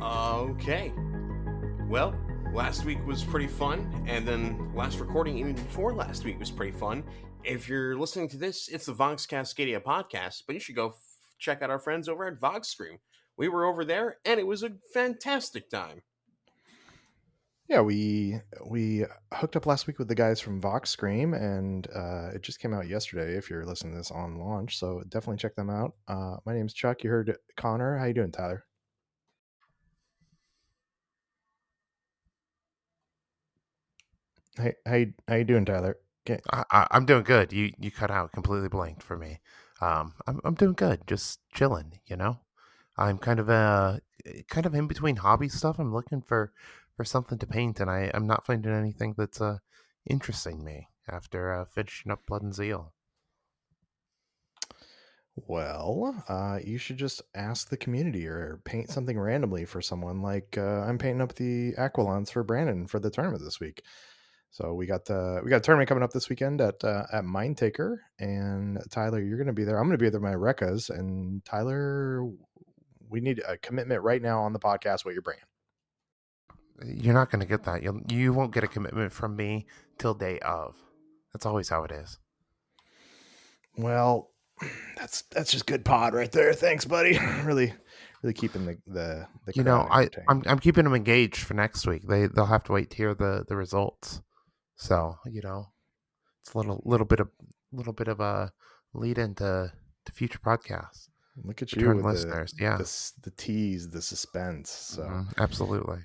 Okay. Well, last week was pretty fun, and then last recording even before last week was pretty fun. If you're listening to this, it's the Vox Cascadia podcast, but you should go check out our friends over at Vox Stream. We were over there, and it was a fantastic time. Yeah, we hooked up last week with the guys from Vox Scream, and it just came out yesterday. If you're listening to this on launch, so definitely check them out. My name's Chuck. You heard Connor. How you doing, Tyler? Hey, how you doing, Tyler? Okay. I'm doing good. You cut out completely blanked for me. I'm doing good. Just chilling. I'm kind of in between hobby stuff. I'm looking for something to paint, and I'm not finding anything that's interesting me after finishing up Blood and Zeal. Well, you should just ask the community or paint something randomly for someone. Like I'm painting up the Aquilons for Brandon for the tournament this week. So we got a tournament coming up this weekend at Mindtaker, and Tyler, you're going to be there. I'm going to be there with my Rekkas, and Tyler, we need a commitment right now on the podcast. What you're bringing? You're not going to get that. You won't get a commitment from me till day of. That's always how it is. Well, that's just good pod right there. Thanks, buddy. really keeping the crowd entertained. I'm keeping them engaged for next week. They'll have to wait to hear the results. So it's a little bit of a lead into to future podcasts. Look at you Return with listeners, yeah, the tease, the suspense. So, absolutely.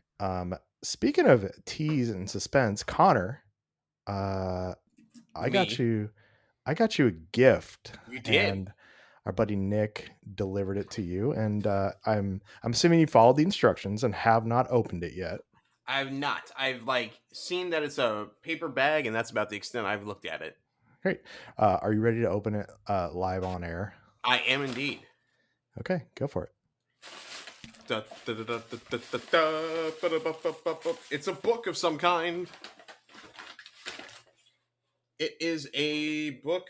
speaking of tease and suspense, Connor, I got you a gift. You did. And our buddy Nick delivered it to you, and I'm assuming you followed the instructions and have not opened it yet. I've not. I've seen that it's a paper bag, and that's about the extent I've looked at it. Great. Are you ready to open it live on air? I am indeed. Okay, go for it. It's a book of some kind. It is a book.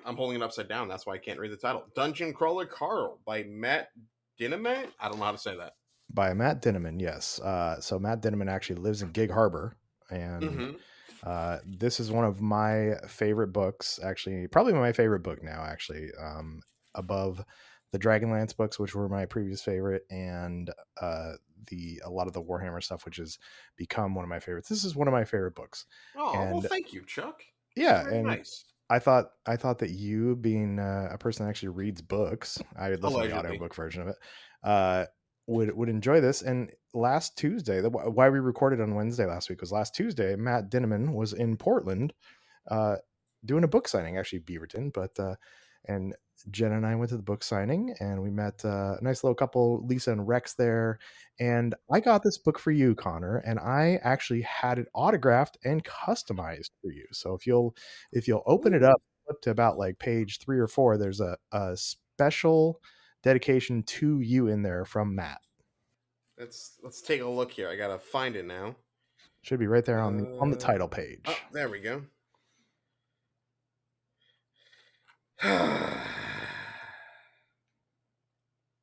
I'm holding it upside down. That's why I can't read the title. Dungeon Crawler Carl by Matt Dinniman. I don't know how to say that. By Matt Dinniman, yes. So Matt Dinniman actually lives in Gig Harbor, and this is one of my favorite books. Actually, probably my favorite book now. Actually, above the Dragonlance books, which were my previous favorite, and a lot of the Warhammer stuff, which has become one of my favorites. This is one of my favorite books. Oh, and well, thank you, Chuck. yeah, Very and nice. I thought that you, being a person that actually reads books, I would listen to the Allegedly. audiobook version of it, would enjoy this. And last Tuesday, why we recorded on Wednesday last week was last Tuesday, Matt Dinniman was in Portland doing a book signing, actually Beaverton, but and Jen and I went to the book signing, and we met a nice little couple, Lisa and Rex, there. And I got this book for you, Connor, and I actually had it autographed and customized for you. So if you'll open it up, flip to about like page 3 or 4, there's a special dedication to you in there from Matt. Let's take a look here. I gotta find it now. Should be right there on the title page. Oh, there we go. I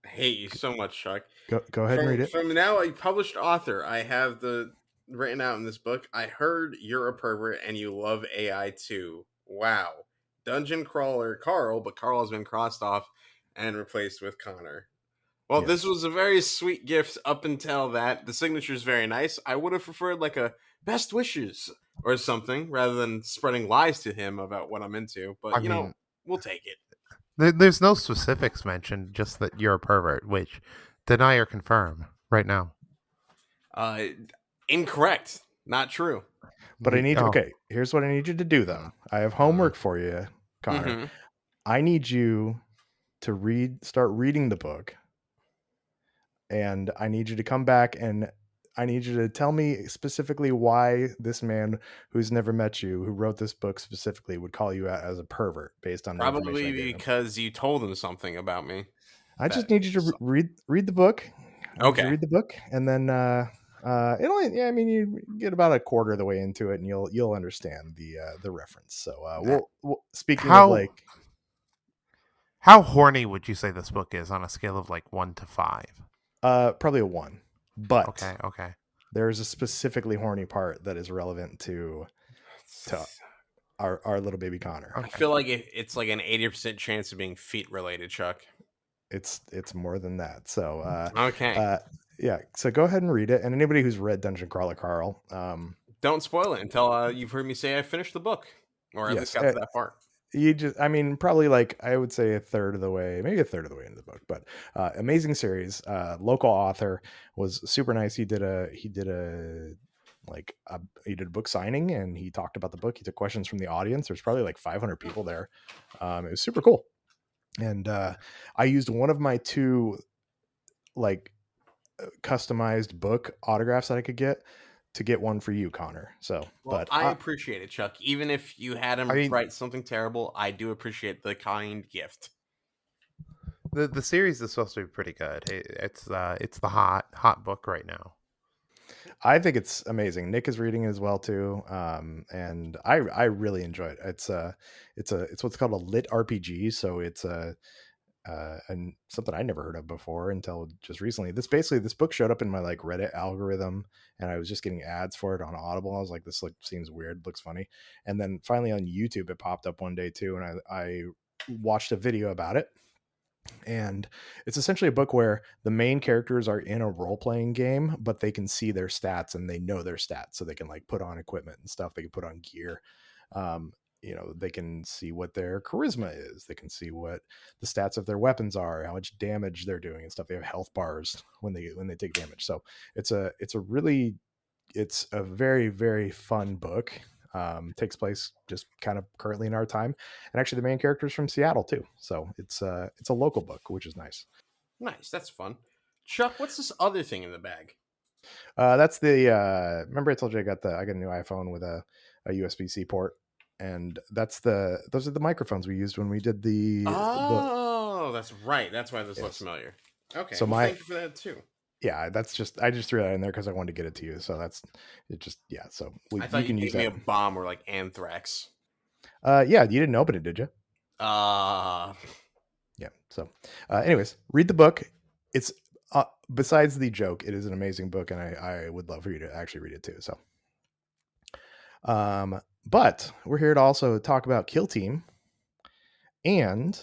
hate you so much, Chuck. Go ahead and read it. From now a published author, I have the written out in this book. I heard you're a pervert and you love AI too. Wow. Dungeon Crawler Carl, but Carl has been crossed off and replaced with Connor. Well, Yes. This was a very sweet gift up until that. The signature is very nice. I would have preferred like a best wishes or something rather than spreading lies to him about what I'm into. But, we'll take it. There's no specifics mentioned, just that you're a pervert, which deny or confirm right now. Incorrect. Not true. But I need okay, here's what I need you to do though. I have homework for you, Connor. Mm-hmm. I need you to start reading the book. And I need you to come back, and I need you to tell me specifically why this man who's never met you, who wrote this book specifically, would call you out as a pervert based on the information I Probably gave him. because you told him something about me. I just need you to read the book. Okay. Read the book, and then you get about a quarter of the way into it, and you'll understand the reference. So we'll speaking of like, how horny would you say this book is on a scale of like 1 to 5? Probably a 1. But Okay. there's a specifically horny part that is relevant to our little baby Connor. I feel like it's like an 80% chance of being feet related, Chuck. It's more than that. So Okay. yeah. So go ahead and read it. And anybody who's read Dungeon Crawler Carl, Don't spoil it until you've heard me say I finished the book, or at least yes, got to that part. you just, I mean, probably like I would say a third of the way, maybe a third of the way into the book. But amazing series. Local author, was super nice. He did a he did a book signing, and he talked about the book. He took questions from the audience. There's probably like 500 people there. It was super cool. And I used one of my two like customized book autographs that I could get to get one for you, Connor. So, Well, but I appreciate it, Chuck. Even if you had him I mean, write something terrible, I do appreciate the kind gift. the series is supposed to be pretty good. It's the hot book right now. I think it's amazing. Nick is reading it as well too, and I really enjoy it. It's what's called a lit RPG, so it's and something I never heard of before until just recently. This book showed up in my like Reddit algorithm, and I was just getting ads for it on Audible. I was like, this seems weird, looks funny, and then finally on YouTube it popped up one day too, and I watched a video about it. And it's essentially a book where the main characters are in a role-playing game, but they can see their stats and they know their stats, so they can like put on equipment and stuff. They can put on gear. um, they can see what their charisma is. They can see what the stats of their weapons are, how much damage they're doing and stuff. They have health bars when they take damage. So it's a very, very fun book. Takes place just kind of currently in our time, and actually the main character is from Seattle too. So it's a local book, which is nice. Nice, that's fun. Chuck, what's this other thing in the bag? That's the remember I told you I got a new iPhone with a USB-C port, and those are the microphones we used when we did the Oh, that's right. That's why this looks yes. familiar. Okay, So well, thank you for that too. yeah, I just threw that in there because I wanted to get it to you. So yeah. So I thought you can you use gave me that. a bomb or like anthrax. Yeah, you didn't open it, did you? Uh Yeah. So, anyways, read the book. It's besides the joke, it is an amazing book, and I would love for you to actually read it too. So, but we're here to also talk about KillTeam, and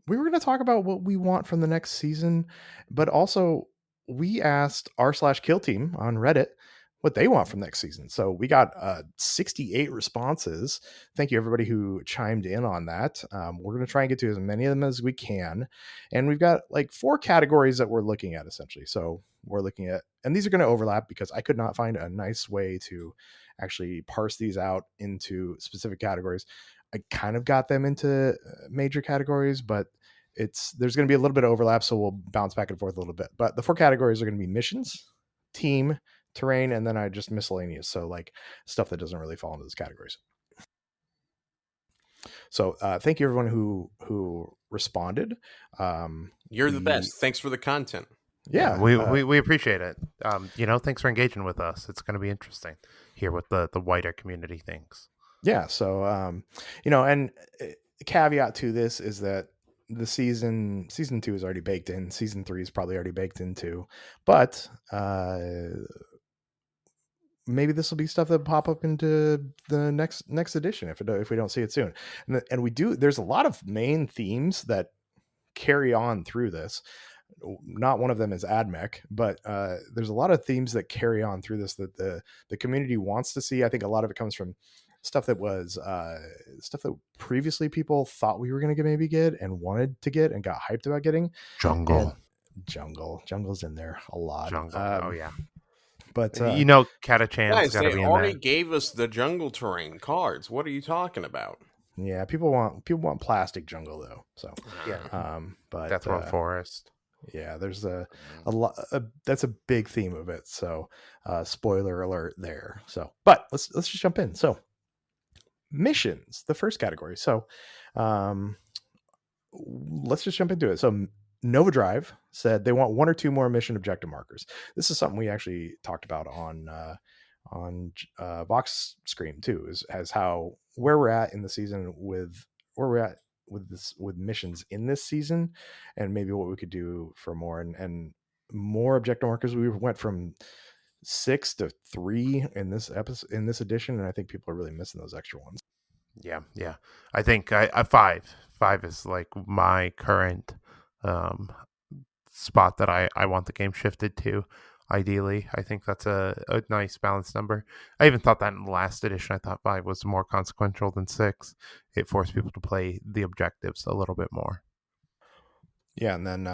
we were going to talk about what we want from the next season, but also we asked r/KillTeam on Reddit what they want from next season. So we got 68 responses. Thank you everybody who chimed in on that. We're going to try and get to as many of them as we can, and we've got like 4 categories that we're looking at essentially. So we're looking at, and these are going to overlap because I could not find a nice way to actually parse these out into specific categories. I kind of got them into major categories, but there's going to be a little bit of overlap, so we'll bounce back and forth a little bit. But the 4 categories are going to be missions, team, terrain, and then I just miscellaneous, so like stuff that doesn't really fall into those categories. So thank you everyone who responded. you're the best. Thanks for the content. Yeah, we appreciate it. Thanks for engaging with us. It's going to be interesting hear what the wider community thinks. Yeah, so and caveat to this is that the season 2 is already baked in. Season 3 is probably already baked in too, but maybe this will be stuff that pop up into the next edition if we don't see it soon. And we do. There's a lot of main themes that carry on through this. Not one of them is AdMech, but there's a lot of themes that carry on through this that the community wants to see. I think a lot of it comes from stuff that was stuff that previously people thought we were going to maybe get and wanted to get and got hyped about getting. Jungle's in there a lot. Oh yeah. But Catachan's got to Guys, they be in already there. gave us the jungle terrain cards. What are you talking about? Yeah, people want plastic jungle though. So Yeah. but Death Run Forest. Yeah, there's a lot. That's a big theme of it. So, spoiler alert there. So, but let's just jump in. So, missions, the first category. So, let's just jump into it. So, Nova Drive said they want 1 or 2 more mission objective markers. This is something we actually talked about on Vox Scream too, as how where we're at in the season with where we're at with missions in this season, and maybe what we could do for more. And more objective markers. We went from 6 to 3 in this episode, in this edition, and I think people are really missing those extra ones. Yeah, yeah. I think I 5 is like my current um spot that I want the game shifted to. Ideally, I think that's a nice balanced number. I even thought that in the last edition. I thought 5 was more consequential than 6. It forced people to play the objectives a little bit more. Yeah, and then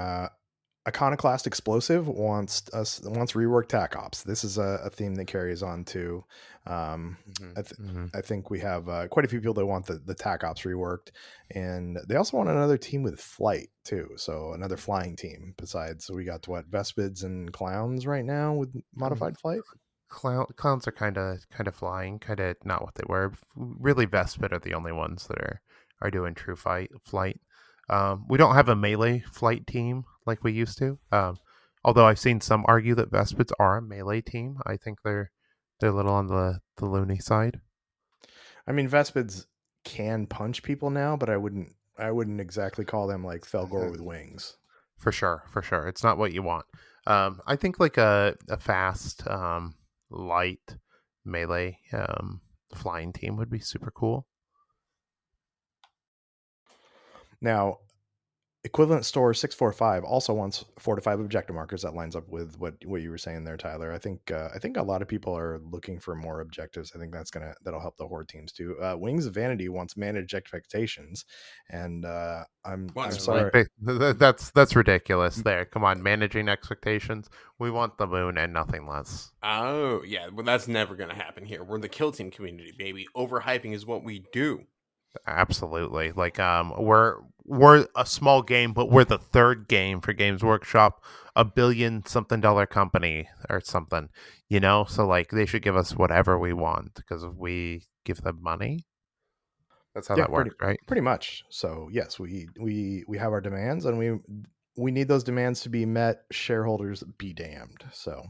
Iconoclast Explosive wants reworked TAC Ops. This is a theme that carries on to. Hmm. I, th- Hmm. I think we have quite a few people that want the TAC Ops reworked, and they also want another team with flight too. So another flying team besides. So we got what, Vespids and Clowns right now with modified flight. Clowns are kind of flying, kind of not what they were. Really, Vespid are the only ones that are doing true flight. We don't have a melee flight team like we used to. Although I've seen some argue that Vespids are a melee team. I think they're a little on the loony side. I mean, Vespids can punch people now, but I wouldn't exactly call them like Felgor with wings. For sure, for sure. It's not what you want. I think like a fast, light melee flying team would be super cool. Now, Equivalent Store 645 also wants 4 to 5 objective markers. That lines up with what you were saying there, Tyler. I think a lot of people are looking for more objectives. I think that'll help the horde teams too. Wings of Vanity wants managed expectations, and I'm What's sorry. That's ridiculous. There, come on, managing expectations. We want the moon and nothing less. Oh, yeah. Well, that's never going to happen here. We're the kill team community, baby. Overhyping is what we do. Absolutely. Like we're a small game, but we're the third game for Games Workshop, a billion something dollar company or something. So like they should give us whatever we want because we give them money. That's how Yeah, that pretty works, right? pretty much. So yes, we have our demands, and we need those demands to be met. Shareholders be damned. So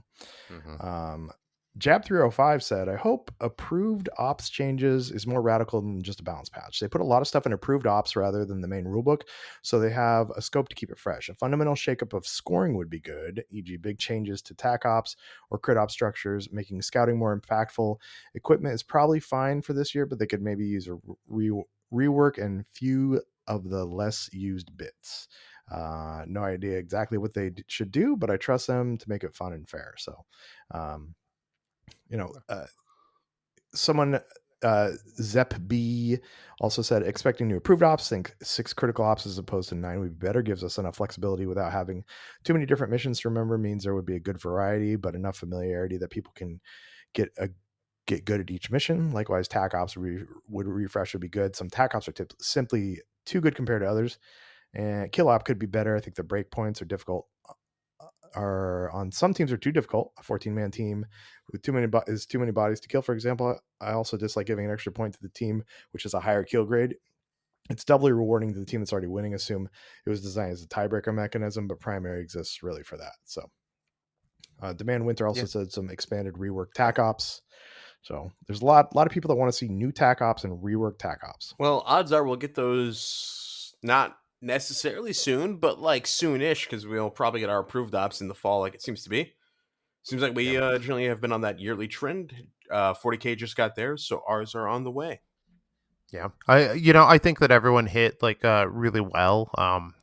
Hmm. Um, Jab 305 said, I hope approved ops changes is more radical than just a balance patch. They put a lot of stuff in approved ops rather than the main rulebook, so they have a scope to keep it fresh. A fundamental shakeup of scoring would be good, e.g., big changes to TAC ops or crit ops structures, making scouting more impactful. Equipment is probably fine for this year, but they could maybe use a rework and few of the less used bits. No idea exactly what they should do, but I trust them to make it fun and fair. So, um, you know, someone Zep B also said expecting new approved ops, think 6 critical ops as opposed to 9 would be better, gives us enough flexibility without having too many different missions to remember, means there would be a good variety but enough familiarity that people can get good at each mission. Likewise, TAC ops would refresh would be good. Some TAC ops are simply too good compared to others, and kill op could be better. I think the breakpoints are difficult, are on some teams are too difficult. A 14-man team with too many bodies to kill, for example. I also dislike giving an extra point to the team which is a higher kill grade. It's doubly rewarding to the team that's already winning. Assume it was designed as a tiebreaker mechanism, but primary exists really for that. So Demand Winter also Yeah. said some expanded rework TAC ops. So there's a lot of people that want to see new TAC ops and rework TAC ops. Well, odds are we'll get those not necessarily soon, but like soonish because we'll probably get our approved ops in the fall, like it seems to be. Seems like we Yeah. generally have been on that yearly trend. 40K just got theirs, so ours are on the way. Yeah. I think that everyone hit like really well.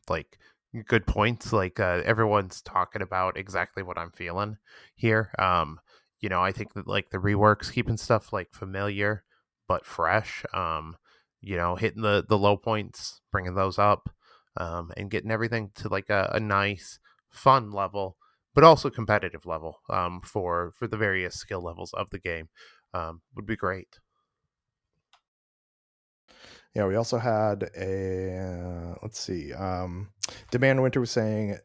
Like good points. Like everyone's talking about exactly what I'm feeling here. I think that like the reworks keeping stuff like familiar but fresh. Hitting the low points, bringing those up, and getting everything to like a nice fun level, but also competitive level. For the various skill levels of the game, would be great. Yeah, we also had a let's see. Demand Winter was saying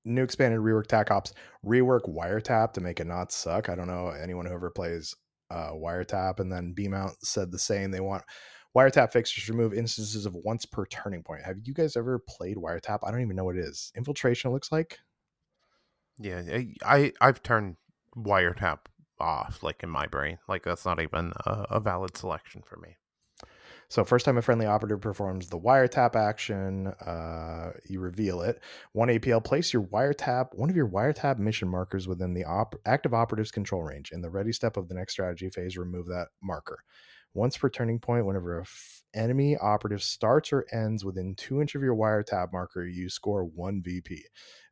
new expanded rework TAC ops, rework wiretap to make it not suck. I don't know anyone who ever plays wiretap. And then Beamount said the same. They want wiretap fixtures to remove instances of once per turning point. Have you guys ever played wiretap? I don't even know what it is. Infiltration looks like. Yeah, I've turned wiretap off, like in my brain, like that's not even a valid selection for me. So first time a friendly operative performs the wiretap action, you reveal it. 1 APL, place one of your wiretap mission markers within the active operative's control range. In the ready step of the next strategy phase, remove that marker. Once per turning point, whenever enemy operative starts or ends within 2 inches of your wiretap marker, you score 1 VP.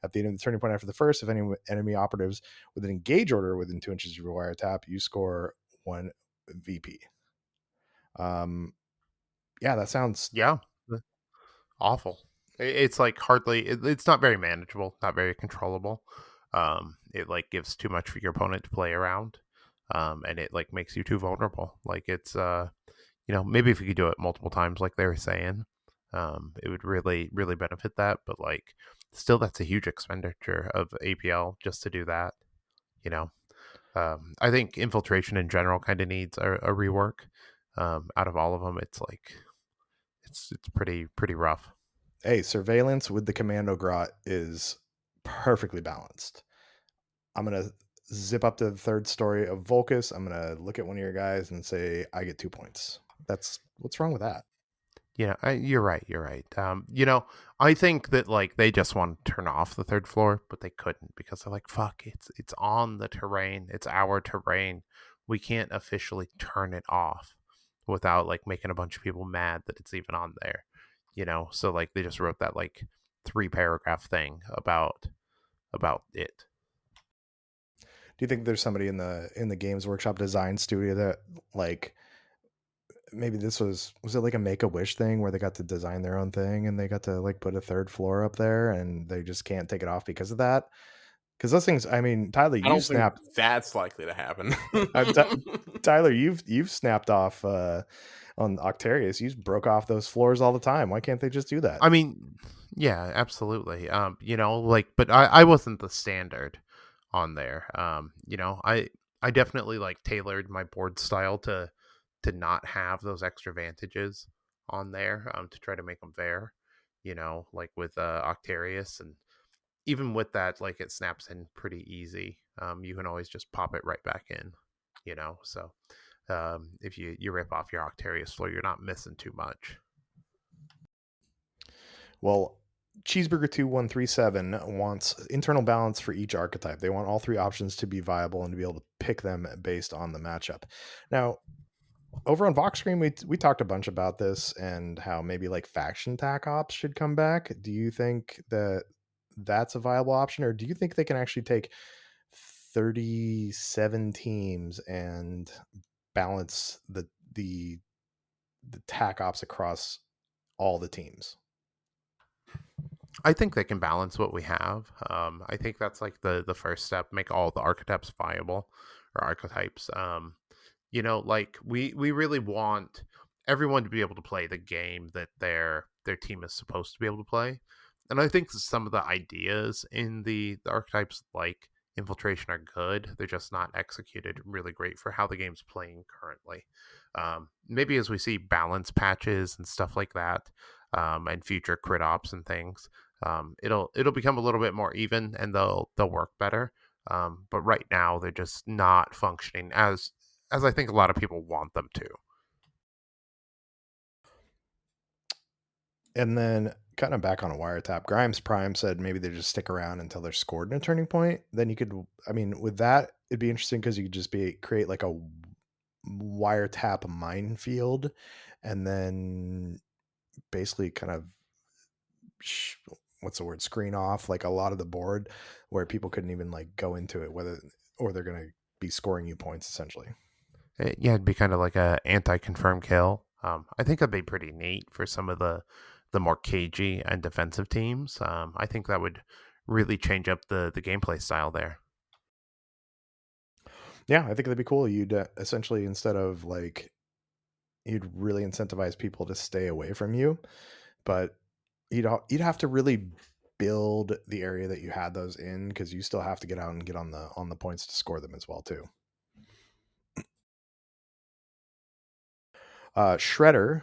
At the end of the turning point after the first, if any enemy operatives with an engage order within 2 inches of your wiretap, you score 1 VP. Yeah, that sounds Yeah, awful. It's like hardly. It's not very manageable, not very controllable. It like gives too much for your opponent to play around, and it like makes you too vulnerable. Like it's maybe if you could do it multiple times, like they were saying, it would really really benefit that. But like, still, that's a huge expenditure of APL just to do that. You know, I think infiltration in general kind of needs a rework. Out of all of them, it's like it's pretty rough. hey, surveillance with the commando grot is perfectly balanced. I'm gonna zip up to the third story of Volcus. I'm gonna look at one of your guys and say, I get 2 points. That's what's wrong with that? Yeah, you're right. You're right. I think that like they just want to turn off the third floor, but they couldn't because they're like, "Fuck, it's on the terrain. It's our terrain. We can't officially turn it off without like making a bunch of people mad that it's even on there." So like they just wrote that like 3 paragraph thing about it. Do you think there's somebody in the Games Workshop design studio that like maybe this was it like a Make-A-Wish thing where they got to design their own thing and they got to like put a third floor up there and they just can't take it off because of that? Because those things, I mean, Tyler, I you don't think snapped. that's likely to happen. Tyler, you've snapped off on Octarius. You broke off those floors all the time. Why can't they just do that? I mean, yeah, absolutely. Like, but I wasn't the standard on there. I definitely like tailored my board style to not have those extra advantages on there, to try to make them fair. Like with Octarius, and even with that, like it snaps in pretty easy. You can always just pop it right back in. So if you rip off your Octarius floor, you're not missing too much. Well, Cheeseburger2137 wants internal balance for each archetype. They want all 3 options to be viable and to be able to pick them based on the matchup. Now, over on Vox Screen, we talked a bunch about this and how maybe like faction tac ops should come back. Do you think that that's a viable option, or do you think they can actually take 37 teams and balance the tac ops across all the teams? I think they can balance what we have. I think that's like the first step. Make all the archetypes viable, or archetypes. Like we really want everyone to be able to play the game that their team is supposed to be able to play. And I think some of the ideas in the archetypes like infiltration are good. They're just not executed really great for how the game's playing currently. Maybe as we see balance patches and stuff like that, and future crit ops and things, it'll become a little bit more even and they'll work better. But right now they're just not functioning as I think a lot of people want them to. And then kind of back on a wiretap, Grimes Prime said maybe they just stick around until they're scored in a turning point. Then you could, I mean, with that, it'd be interesting because you could just create like a wiretap minefield and then basically kind of what's the word, screen off like a lot of the board where people couldn't even like go into it, whether or they're going to be scoring you points essentially. Yeah, it'd be kind of like a anti-confirm kill. I think that'd be pretty neat for some of the more cagey and defensive teams. I think that would really change up the gameplay style there. Yeah, I think that'd be cool. You'd essentially, instead of like, you'd really incentivize people to stay away from you, but you'd have to really build the area that you had those in, because you still have to get out and get on the points to score them as well too. Shredder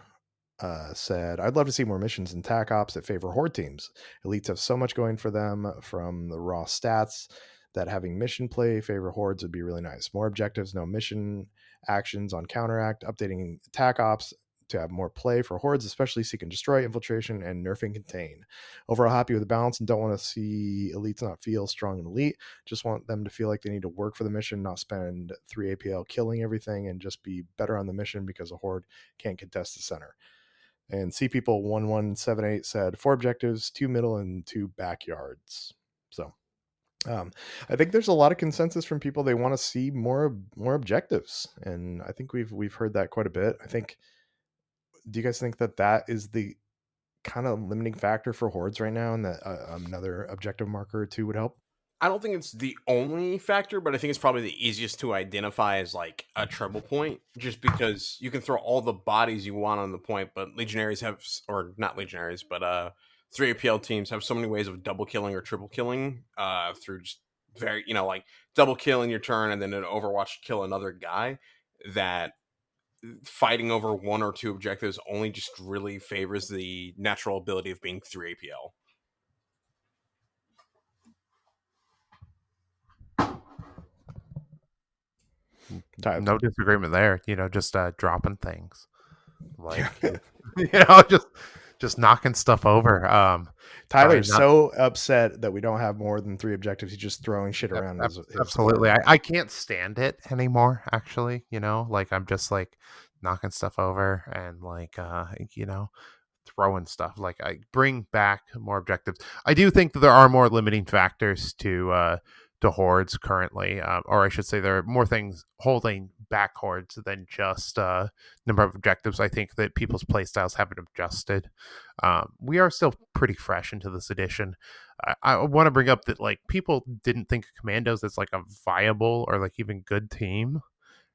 said, I'd love to see more missions and tac ops that favor horde teams. Elites have so much going for them from the raw stats that having mission play favor hordes would be really nice. More objectives, no mission actions on counteract, updating tac ops to have more play for hordes, especially seek and destroy, infiltration, and nerf and contain. Overall happy with the balance and don't want to see elites not feel strong and elite. Just want them to feel like they need to work for the mission, not spend 3 APL killing everything, and just be better on the mission because a horde can't contest the center. And Sea People 1178 said 4 objectives, 2 middle and 2 backyards. So I think there's a lot of consensus from people. They want to see more objectives, and I think we've heard that quite a bit. I think. Do you guys think that is the kind of limiting factor for hordes right now, and that another objective marker or two would help? I don't think it's the only factor, but I think it's probably the easiest to identify as like a treble point, just because you can throw all the bodies you want on the point, but legionaries have, or not legionaries, but 3APL teams have so many ways of double killing or triple killing through just very, like double kill in your turn and then an Overwatch kill another guy, that fighting over 1 or 2 objectives only just really favors the natural ability of being 3APL. No disagreement there. Just dropping things, like just knocking stuff over. Tyler's so upset that we don't have more than 3 objectives. He's just throwing shit around. Absolutely, I can't stand it anymore. Actually, like I'm just like knocking stuff over and like throwing stuff. Like I bring back more objectives. I do think that there are more limiting factors to hordes currently, or I should say there are more things holding back hordes than just number of objectives. I think that people's playstyles haven't adjusted. We are still pretty fresh into this edition. I want to bring up that like people didn't think of commandos as like a viable or like even good team.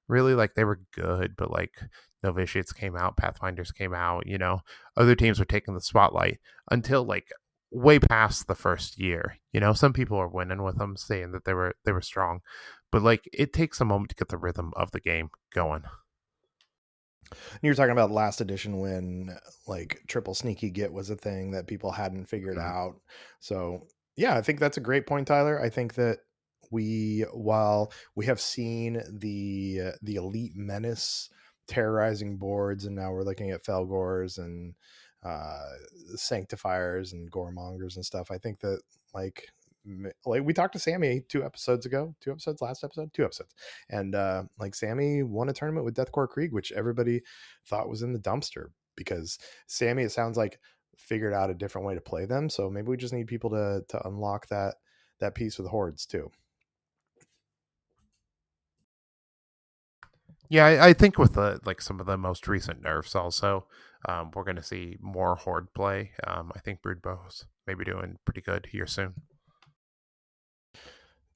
Really, like they were good, but like novitiates came out, pathfinders came out, other teams were taking the spotlight until like way past the first year. Some people are winning with them, saying that they were strong, but like it takes a moment to get the rhythm of the game going. You were talking about last edition when like triple sneaky get was a thing that people hadn't figured out. So yeah, I think that's a great point, Tyler. I think that while we have seen the elite menace terrorizing boards, and now we're looking at Felgors and sanctifiers and goremongers and stuff. I think that like we talked to Sammy 2 episodes, and like Sammy won a tournament with Deathcore Krieg, which everybody thought was in the dumpster, because Sammy, it sounds like, figured out a different way to play them. So maybe we just need people to unlock that piece with hordes too. Yeah, I think with like some of the most recent nerfs also, we're going to see more horde play. I think Broodbow's maybe doing pretty good here soon.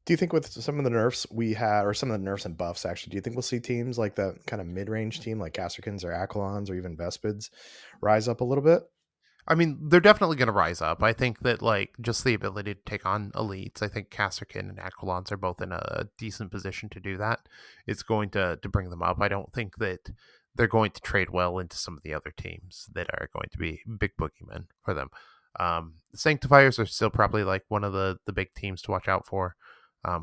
Do you think with some of the nerfs we had, or some of the nerfs and buffs actually, do you think we'll see teams like the kind of mid-range team like Casterkins or Aquilons or even Vespids rise up a little bit? I mean, they're definitely going to rise up. I think that like just the ability to take on elites, I think Casterkin and Aquilons are both in a decent position to do that. It's going to bring them up. I don't think that they're going to trade well into some of the other teams that are going to be big boogeymen for them. The Sanctifiers are still probably like one of the big teams to watch out for.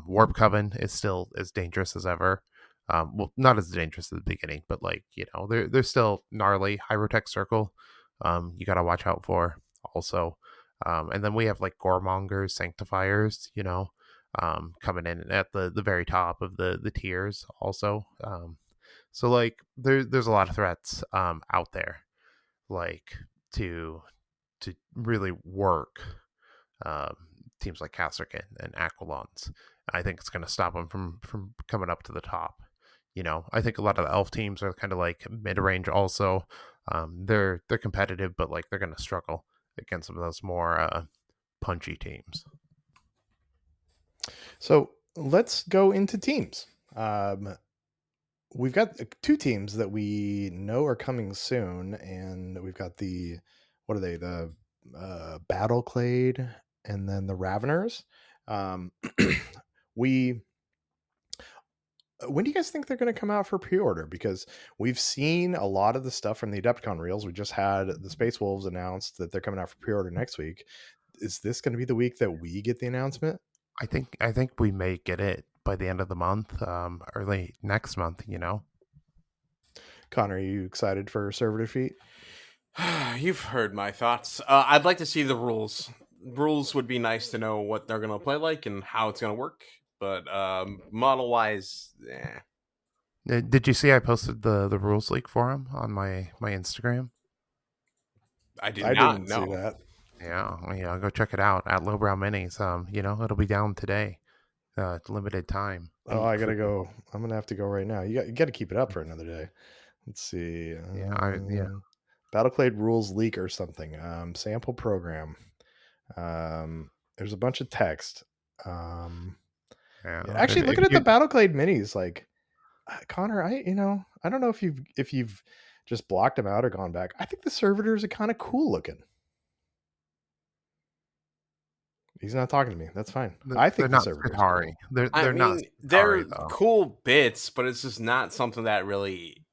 Warp Coven is still as dangerous as ever. Well, not as dangerous at the beginning, but like, they're still gnarly. Hyrotech Circle, you got to watch out for also. And then we have like Goremongers, Sanctifiers, coming in at the very top of the tiers also. So like there's a lot of threats out there, like to really work teams like Casterkin and Aquilons. I think it's going to stop them from coming up to the top. I think a lot of the elf teams are kind of like mid-range also. They're competitive, but like they're going to struggle against some of those more punchy teams. So let's go into teams. We've got 2 teams that we know are coming soon, and we've got what are they? The Battleclade and then the Raveners. When do you guys think they're going to come out for pre-order? Because we've seen a lot of the stuff from the Adepticon reels. We just had the Space Wolves announced that they're coming out for pre-order next week. Is this going to be the week that we get the announcement? I think we may get it by the end of the month, early next month. Connor, are you excited for Server Defeat? You've heard my thoughts. I'd like to see the rules. Rules would be nice to know what they're gonna play like and how it's gonna work. But model wise, Did you see I posted the rules leak for him on my Instagram? I did I not didn't see know. that. Yeah, go check it out at Lowbrow Minis. It'll be down today. Limited time. Oh, I gotta go. I'm gonna have to go right now. You got to keep it up Mm, for another day. Let's see. yeah. Battleclade rules leak or something. Sample program. There's a bunch of text. Yeah. Yeah, actually, If looking at the you Battleclade minis, like Connor, I don't know if you've just blocked them out or gone back. I think the servitors are kind of cool looking. He's not talking to me. That's fine. I they're think the not servitors are Skitari. cool. I They're not mean, they're Skitari though. cool bits, but it's just not something that really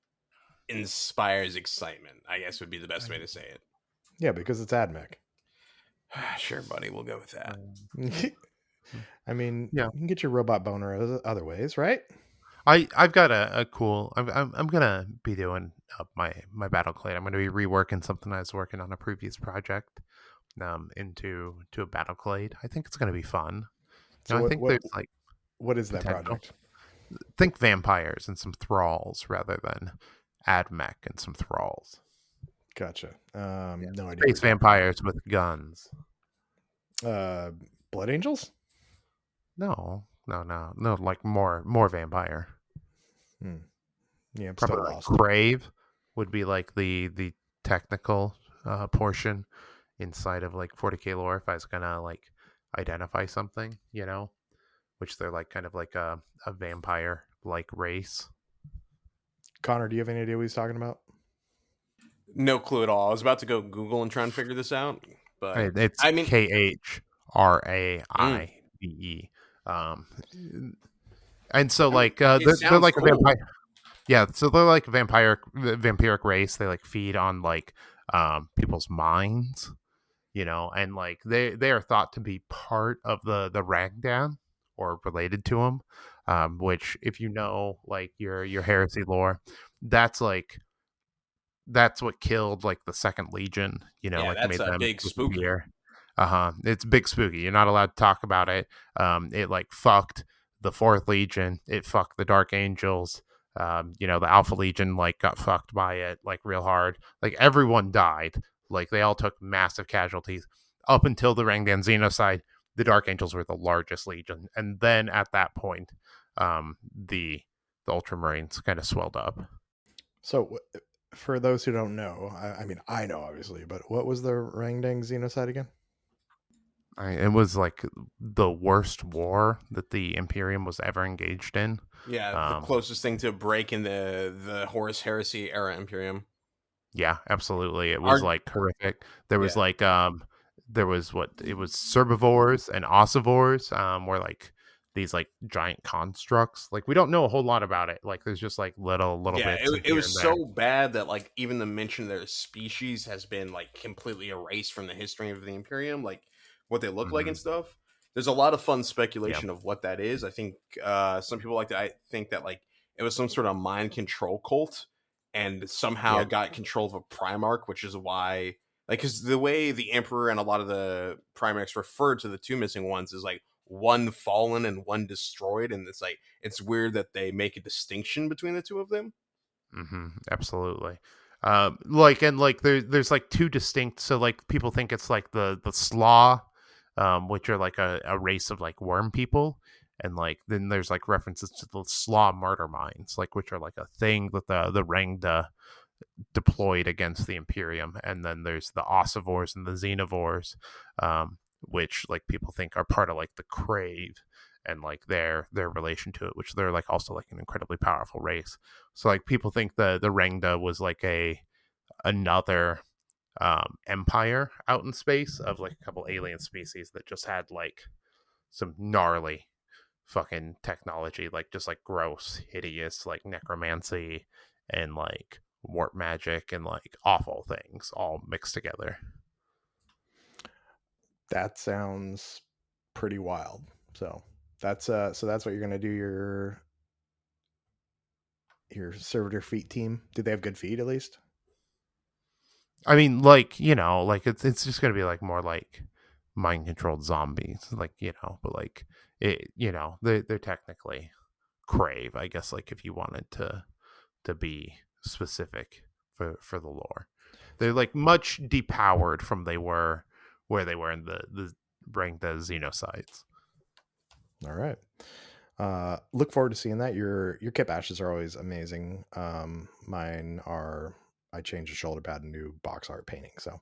inspires excitement. I guess would be the best way to say it. Yeah, because it's AdMech. Sure, buddy, we'll go with that. I mean, Yeah. you can get your robot boner other ways, right? I've got a cool. I'm gonna be doing up my Battleclade. I'm gonna be reworking something I was working on a previous project. Into a Battleclade. I think it's gonna be fun. So I think there's like what is that potential. project? Think vampires and some thralls rather than AdMech and some thralls. Gotcha. Yeah. No idea. Space vampires with guns. Blood Angels? No. Like more vampire. Hmm. Yeah, I'm Probably still like lost. Crave would be like the technical portion inside of like 40k lore. If I was gonna like identify something, which they're like kind of like a vampire like race. Connor, do you have any idea what he's talking about? No clue at all. I was about to go Google and try and figure this out, but It's I mean, KHRAIVE. Um, and so like it they're sounds like a cool. vampire. Yeah, so they're like a vampiric race. They like feed on like people's minds, and like they are thought to be part of the Ragdan or related to them. Which if you know like your heresy lore, that's like that's what killed like the Second Legion, Yeah, like that's made a them big spooky. disappear. It's big spooky. You're not allowed to talk about it. It like fucked the Fourth Legion. It fucked the Dark Angels. The Alpha Legion like got fucked by it like real hard. Like everyone died. Like they all took massive casualties. Up until the Rangdan Xenocide, the Dark Angels were the largest legion, and then at that point, the Ultramarines kind of swelled up. So, for those who don't know, I mean, I know obviously, but what was the Rangdang Xenocide again? It was like the worst war that the Imperium was ever engaged in. Yeah, the closest thing to a break in the Horus Heresy era Imperium. Yeah, absolutely. It was like horrific. There was like there was what it was Serbivores and Ossivores, were like these like giant constructs. Like we don't know a whole lot about it. Like there's just like little bits in it here was and there. so bad that like even the mention of their species has been like completely erased from the history of the Imperium, like what they look like and stuff. There's a lot of fun speculation of what that is. I think some people like to I think that like it was some sort of mind control cult and somehow got control of a Primarch, which is why like because the way the Emperor and a lot of the Primarchs refer to the two missing ones is like one fallen and one destroyed, and it's like it's weird that they make a distinction between the two of them. Absolutely. There's like two distinct. So like people think it's like the Slaw, which are like a race of like worm people, and like then there's like references to the Slaw murder mines, like which are like a thing that the Rangda deployed against the Imperium, and then there's the Ossivores and the Xenovores, which like people think are part of like the Crave and like their relation to it, which they're like also like an incredibly powerful race. So like people think the Rangda was like another empire out in space of like a couple alien species that just had like some gnarly fucking technology, like just like gross, hideous, like necromancy and like warp magic and like awful things all mixed together. That sounds pretty wild. So that's what you're gonna do your servitor feet team? Do they have good feet at least? I mean, like, like it's just gonna be like more like mind controlled zombies, like, but like it, they're technically crave, I guess, like if you wanted to be specific for the lore. They're like much depowered from they were where they were in the rank the Xenocides. All right. Look forward to seeing that. Your kit bashes are always amazing. Mine are, I changed the shoulder pad and new box art painting. So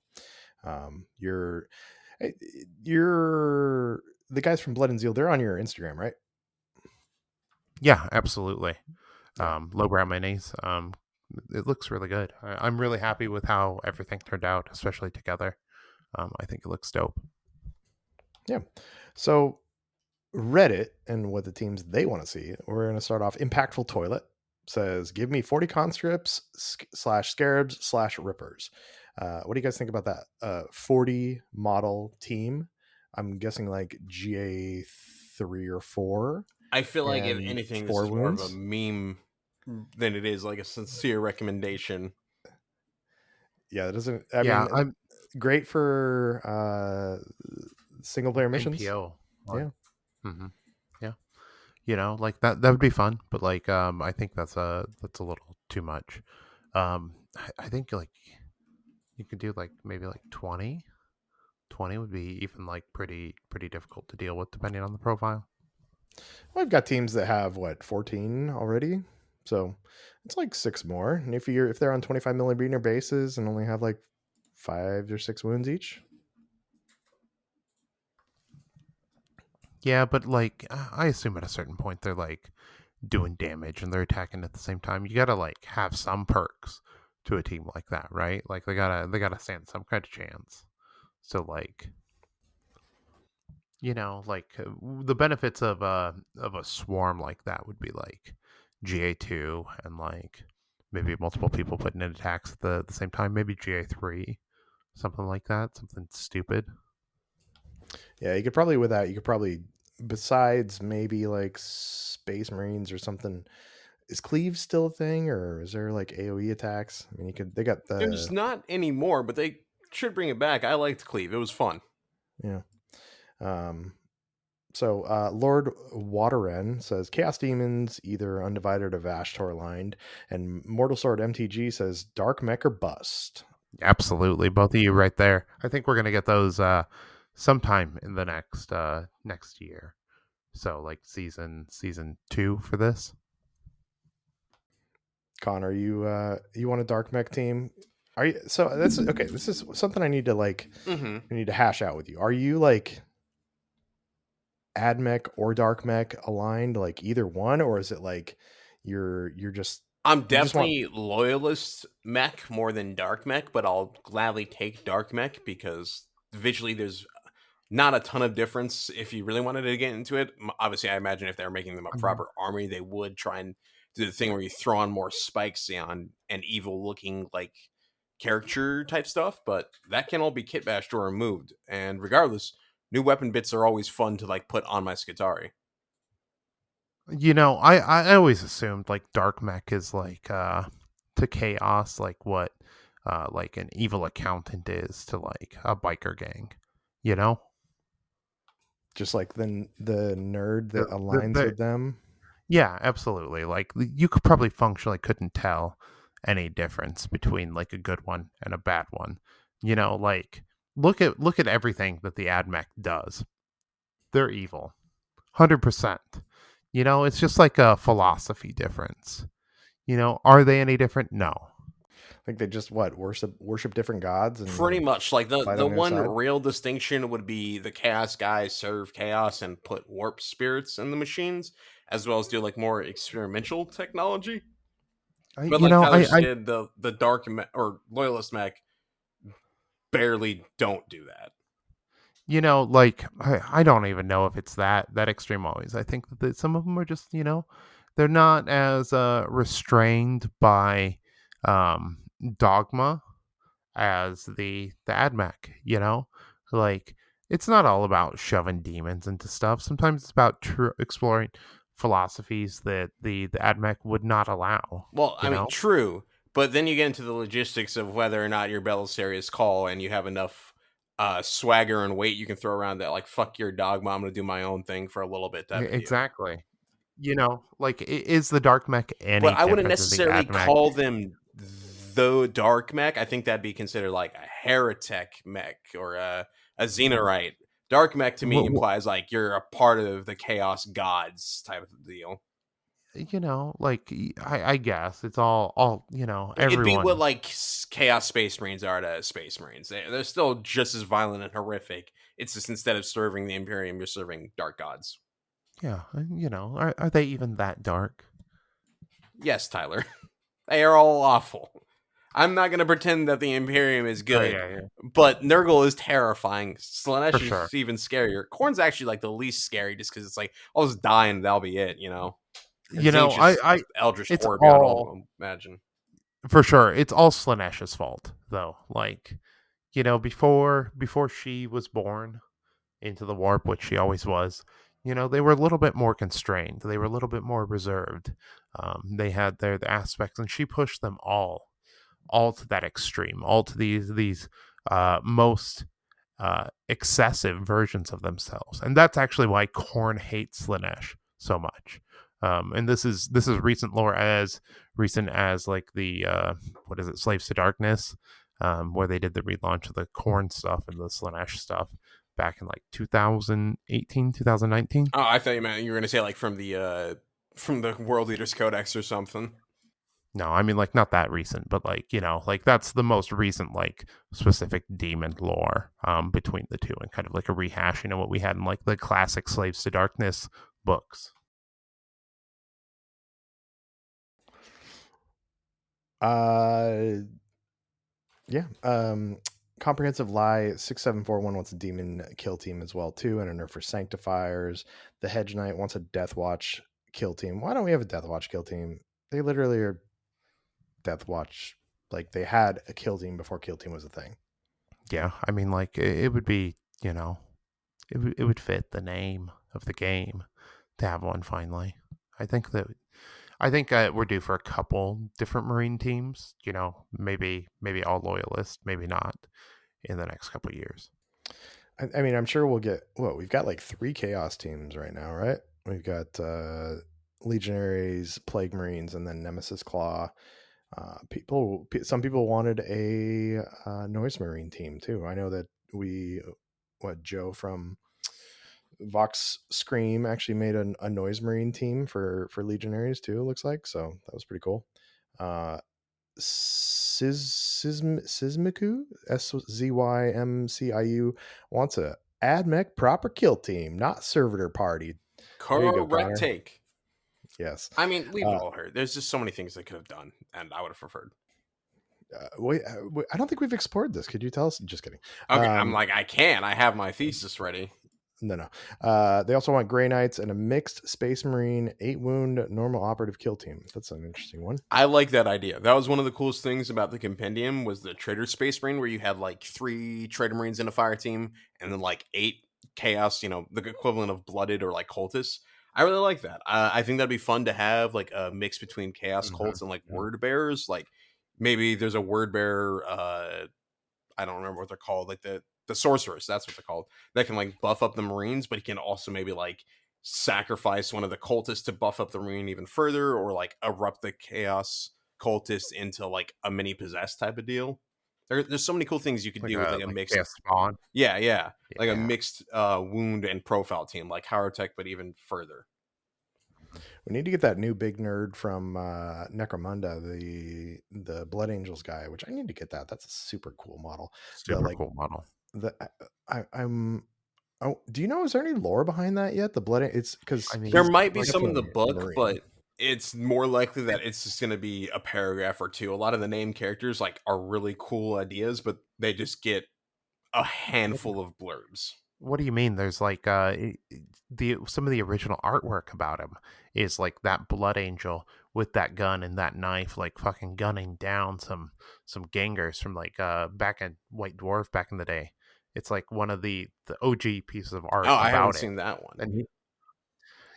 you're the guys from Blood and Zeal, they're on your Instagram, right? Yeah, absolutely. Yeah. Lowbrow minis. It looks really good. I'm really happy with how everything turned out, especially together. I think it looks dope. Yeah. So Reddit and what the teams they want to see. We're going to start off. Impactful Toilet says, "Give me 40 conscripts slash scarabs slash rippers." What do you guys think about that? 40 model team. I'm guessing like GA 3 or 4. I feel like if And anything, this 4 is more of a wounds. meme than it is like a sincere recommendation. Yeah, that doesn't. I Yeah, mean, I'm great for single player missions. NPO. Yeah. Mm-hmm. Yeah. Like that would be fun, but like I think that's a little too much. I think like you could do like maybe like 20. 20 would be even like pretty difficult to deal with depending on the profile. I've got teams that have what 14 already, so it's like 6 more. And if they're on 25 millimeter bases and only have like 5 or 6 wounds each, Yeah, but like I assume at a certain point they're like doing damage and they're attacking at the same time. You gotta like have some perks to a team like that, right? Like they gotta stand some kind of chance. So like like the benefits of a swarm like that would be like GA2 and like maybe multiple people putting in attacks at the same time, maybe GA3, something like that, something stupid. yeah, you could probably besides maybe like Space Marines or something. Is Cleave still a thing, or is there like AOE attacks? I mean, they got There's the not anymore, but they should bring it back. I liked Cleve. It was fun. yeah. Um, So Lord Waterin says Chaos Demons either Undivided or Vashtor aligned, and Mortal Sword MTG says Dark Mech or Bust. Absolutely, both of you right there. I think we're gonna get those sometime in the next year. So like season 2 for this. Connor, you want a Dark Mech team? Are you so that's okay? This is something I need to Mm-hmm. I need to hash out with you. Are you like AdMech or Dark Mech aligned, like either one, or is it like you're just I'm you just want definitely loyalist mech more than dark mech, but I'll gladly take dark mech because visually there's not a ton of difference if you really wanted to get into it. Obviously, I imagine if they're making them a Mhm. proper army, they would try and do the thing where you throw on more spikes on and evil looking like caricature type stuff, but that can all be kit bashed or removed. And regardless, new weapon bits are always fun to like put on my Skitari. I always assumed like dark mech is like to chaos like an evil accountant is to like a biker gang, you know? just like the nerd that aligns The with them. Yeah, absolutely. Like you could probably functionally couldn't tell any difference between like a good one and a bad one. Like look at everything that the AdMech does. They're evil. 100%. It's just like a philosophy difference. Are they any different? No. Like they just worship different gods Pretty and much like the fight the on the other one side. real distinction would be the chaos guys serve chaos and put warp spirits in the machines, as well as do like more experimental technology. I, But you like know, Tyler I said, the or loyalist mech barely don't do that. like I don't even know if it's that extreme always. I think that some of them are just, they're not as restrained by um dogma as the AdMech, like it's not all about shoving demons into stuff. Sometimes it's about exploring philosophies that the AdMech would not allow. Well, You I mean, know, true, but then you get into the logistics of whether or not your Belisarius call and you have enough swagger and weight you can throw around that, like, fuck your dogma, I'm gonna do my own thing for a little bit type of deal. Exactly. You know, like is the dark mech But any I wouldn't different than the necessarily AdMech? call them the dark mech. I think that'd be considered like a heretic mech or a xenorite. Dark mech to me implies like you're a part of the chaos gods type of deal. You know, like I guess it's all It'd be what everyone. like chaos space marines are to space marines. They're still just as violent and horrific. It's just instead of serving the Imperium, you're serving dark gods. Yeah, you know, are they even that dark? Yes, Tyler. They are all awful. I'm not going to pretend that the Imperium is Oh good, yeah, but Nurgle is terrifying. for Slanesh sure. is even scarier. Korn's actually like the least scary just because it's like, I'll just die and that'll be it, And You know, Tzeentch is just eldritch it's horror beyond all all imagine. for sure. It's all Slanesh's fault, though. Like, before she was born into the warp, which she always was, they were a little bit more constrained. They were a little bit more reserved. They had their aspects, and she pushed them all to that extreme, all to these most excessive versions of themselves, and that's actually why Korn hates Slanesh so much. And this is recent lore, as recent as like the what is it, Slaves to Darkness, where they did the relaunch of the Korn stuff and the Slanesh stuff back in like 2018, 2019. Oh, I thought you meant you were going to say like from the World Leaders Codex or something. No, I mean like not that recent, but like like that's the most recent like specific demon lore between the two, and kind of like a rehashing of what we had in like the classic Slaves to Darkness books. Yeah. Comprehensive Lie 6741 wants a demon kill team as well too, and a nerf for Sanctifiers. The Hedge Knight wants a Death Watch kill team. Why don't we have a Death Watch kill team? They literally are Death Watch. Like they had a kill team before kill team was a thing. Yeah, I mean like it would be it would fit the name of the game to have one finally. I think we're due for a couple different Marine teams. Maybe all loyalists, maybe not, in the next couple years. I mean, I'm sure we'll get we've got like 3 chaos teams right now, right? We've got Legionaries, Plague Marines, and then Nemesis Claw. Some people wanted a Noise Marine team too. I know that Joe from Vox Scream actually made a Noise Marine team for Legionaries too. It looks like, so that was pretty cool. Sismiku, SZYMCIU wants a AdMech proper kill team, not servitor party. There you go, Correct Connor. take. Yes. I mean, we've all heard. There's just so many things they could have done, and I would have preferred. Wait, I don't think we've explored this. Could you tell us? Just kidding. Okay, I'm like, I can. I have my thesis ready. No. They also want Grey Knights and a mixed Space Marine 8 wound normal operative kill team. That's an interesting one. I like that idea. That was one of the coolest things about the compendium was the Trader Space Marine, where you had like 3 Trader Marines in a fire team, and then like 8 Chaos. The equivalent of Blooded or like Cultists. I really like that. I think that'd be fun to have like a mix between Chaos Cults and like Word Bearers. Like maybe there's a Word Bearer. I don't remember what they're called. Like the sorceress, that's what they're called. That can like buff up the Marines, but he can also maybe like sacrifice one of the cultists to buff up the Marine even further, or like erupt the chaos cultist into like a mini possessed type of deal. There's so many cool things you could do with like a mixed spawn. Yeah. Like a mixed wound and profile team, like Hyrotech, but even further. We need to get that new big nerd from Necromunda, the Blood Angels guy, which I need to get that. That's a super cool model. Cool model. Do you know, is there any lore behind that yet? The Blood, it's because there might be some in the book, but it's more likely that it's just going to be a paragraph or two. A lot of the named characters like are really cool ideas, but they just get a handful of blurbs. What do you mean? There's like some of the original artwork about him is like that Blood Angel with that gun and that knife, like fucking gunning down some gangers from like back in White Dwarf back in the day. It's like one of the OG pieces of art. Oh, I haven't seen that one. And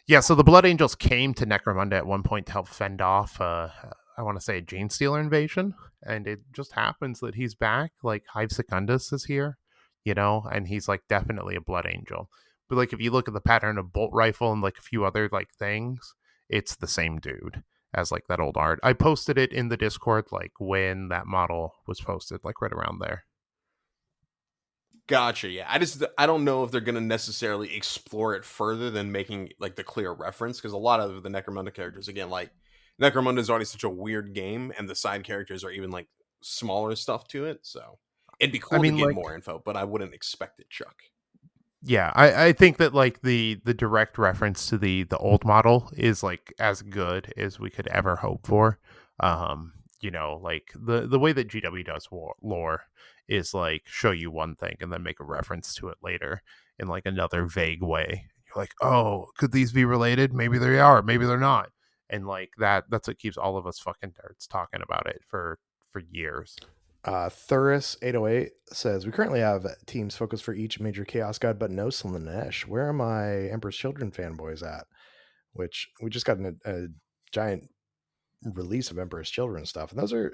Yeah, so the Blood Angels came to Necromunda at one point to help fend off, I want to say, a Gene Stealer invasion, and it just happens that he's back. Like Hive Secundus is here, and he's like definitely a Blood Angel. But like if you look at the pattern of Bolt Rifle and like a few other like things, it's the same dude as like that old art. I posted it in the Discord like when that model was posted, like right around there. Gotcha. Yeah, I don't know if they're going to necessarily explore it further than making like the clear reference, because a lot of the Necromunda characters, again, like Necromunda is already such a weird game, and the side characters are even like smaller stuff to it. So it'd be I cool to mean, get like, more info, but I wouldn't expect it, Chuck. yeah, I think that like the direct reference to the old model is like as good as we could ever hope for. Like the way that GW does lore is like show you one thing and then make a reference to it later in like another vague way. You're like, oh, could these be related? Maybe they are, maybe they're not. And like that's what keeps all of us fucking nerds talking about it for years. Thuris 808 says we currently have teams focused for each major chaos god, but no Slanesh. Where are my Emperor's Children fanboys at? Which we just got a giant release of Emperor's Children stuff, and those are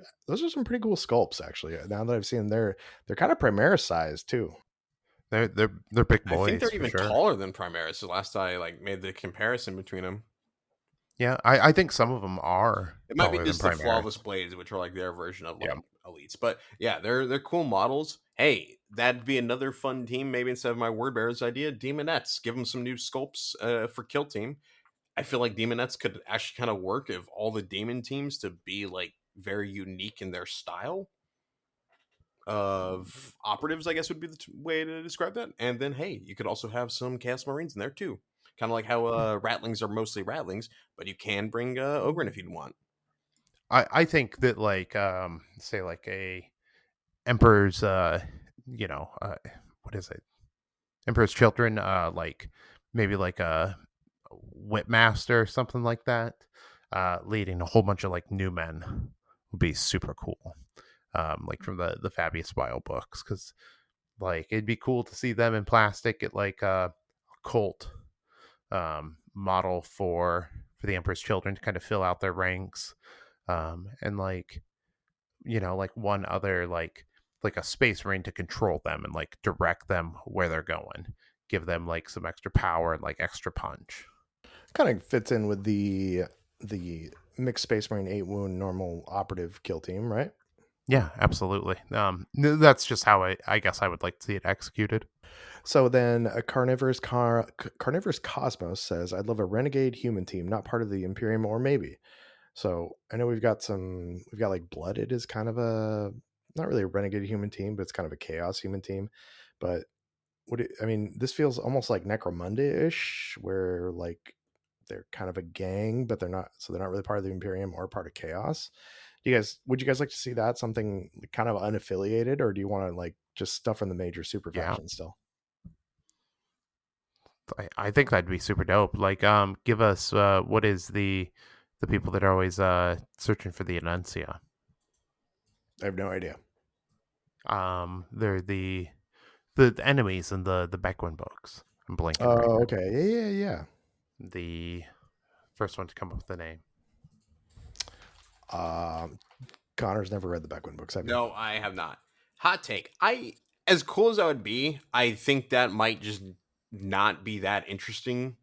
some pretty cool sculpts actually. Now that I've seen them, they're kind of Primaris size too. They're big I think boys they're for even sure. taller than Primaris. The last I like made the comparison between them. Yeah, I think some of them are It might be taller than just the Primaris. flawless blades, which are like their version of Yeah. like elites. But yeah, they're cool models. Hey, that'd be another fun team. Maybe instead of my word bearers idea, Demonettes. Give them some new sculpts for Kill Team. I feel like Demonettes could actually kind of work if all the demon teams to be like very unique in their style of operatives, I guess would be the way to describe that. And then hey, you could also have some Chaos Marines in there too. Kind of like how Ratlings are mostly Ratlings, but you can bring Ogren if you'd want. I think that like say like a Emperor's what is it? Emperor's Children, like maybe like a Whipmaster or something like that, leading a whole bunch of like new men would be super cool. Like from the Fabius Bio books, because like it'd be cool to see them in plastic at like a cult model for the Emperor's Children to kind of fill out their ranks, and like like one other like a space marine to control them and like direct them where they're going, give them like some extra power and like extra punch. Kind of fits in with the mixed Space Marine 8 wound normal operative kill team, right? Yeah, absolutely. That's just how I guess I would like to see it executed. So then a carnivorous cosmos says I'd love a renegade human team, not part of the Imperium, or maybe. So I know we've got like Blooded is kind of a not really a renegade human team, but it's kind of a chaos human team. But I mean, this feels almost like Necromunda-ish, where like they're kind of a gang, but they're not really part of the Imperium or part of Chaos. Would you guys like to see that something kind of unaffiliated, or do you want to like just stuff from the major super Yeah, faction still? I think that'd be super dope. Like, give us what is the people that are always searching for the Enuncia. I have no idea. They're the enemies in the Beckwin books. I'm blanking right Oh, now. okay. Yeah. The first one to come up with the name. Connor's never read the Beckwin books, have you? No, I have not. Hot take. As cool as I would be, I think that might just not be that interesting.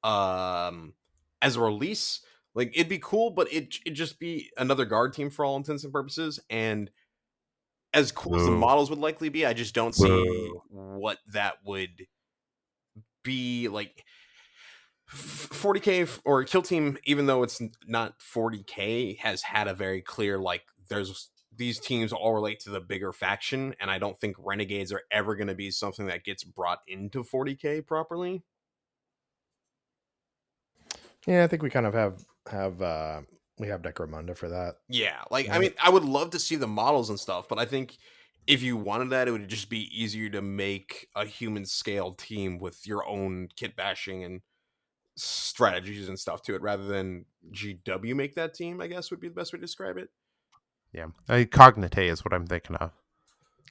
As a release, like it'd be cool, but it'd just be another guard team for all intents and purposes. And as cool as the Boo. models would likely be, I just don't see Boo. what that would be like. 40k or Kill Team, even though it's not 40k, has had a very clear like there's these teams all relate to the bigger faction, and I don't think Renegades are ever going to be something that gets brought into 40k properly. Yeah, I think we kind of we have Necromunda for that. Yeah, like I Right? mean, I would love to see the models and stuff, but I think if you wanted that, it would just be easier to make a human scale team with your own kit bashing and strategies and stuff to it, rather than GW make that team. I guess would be the best way to describe it. Yeah, Cognite is what I'm thinking of.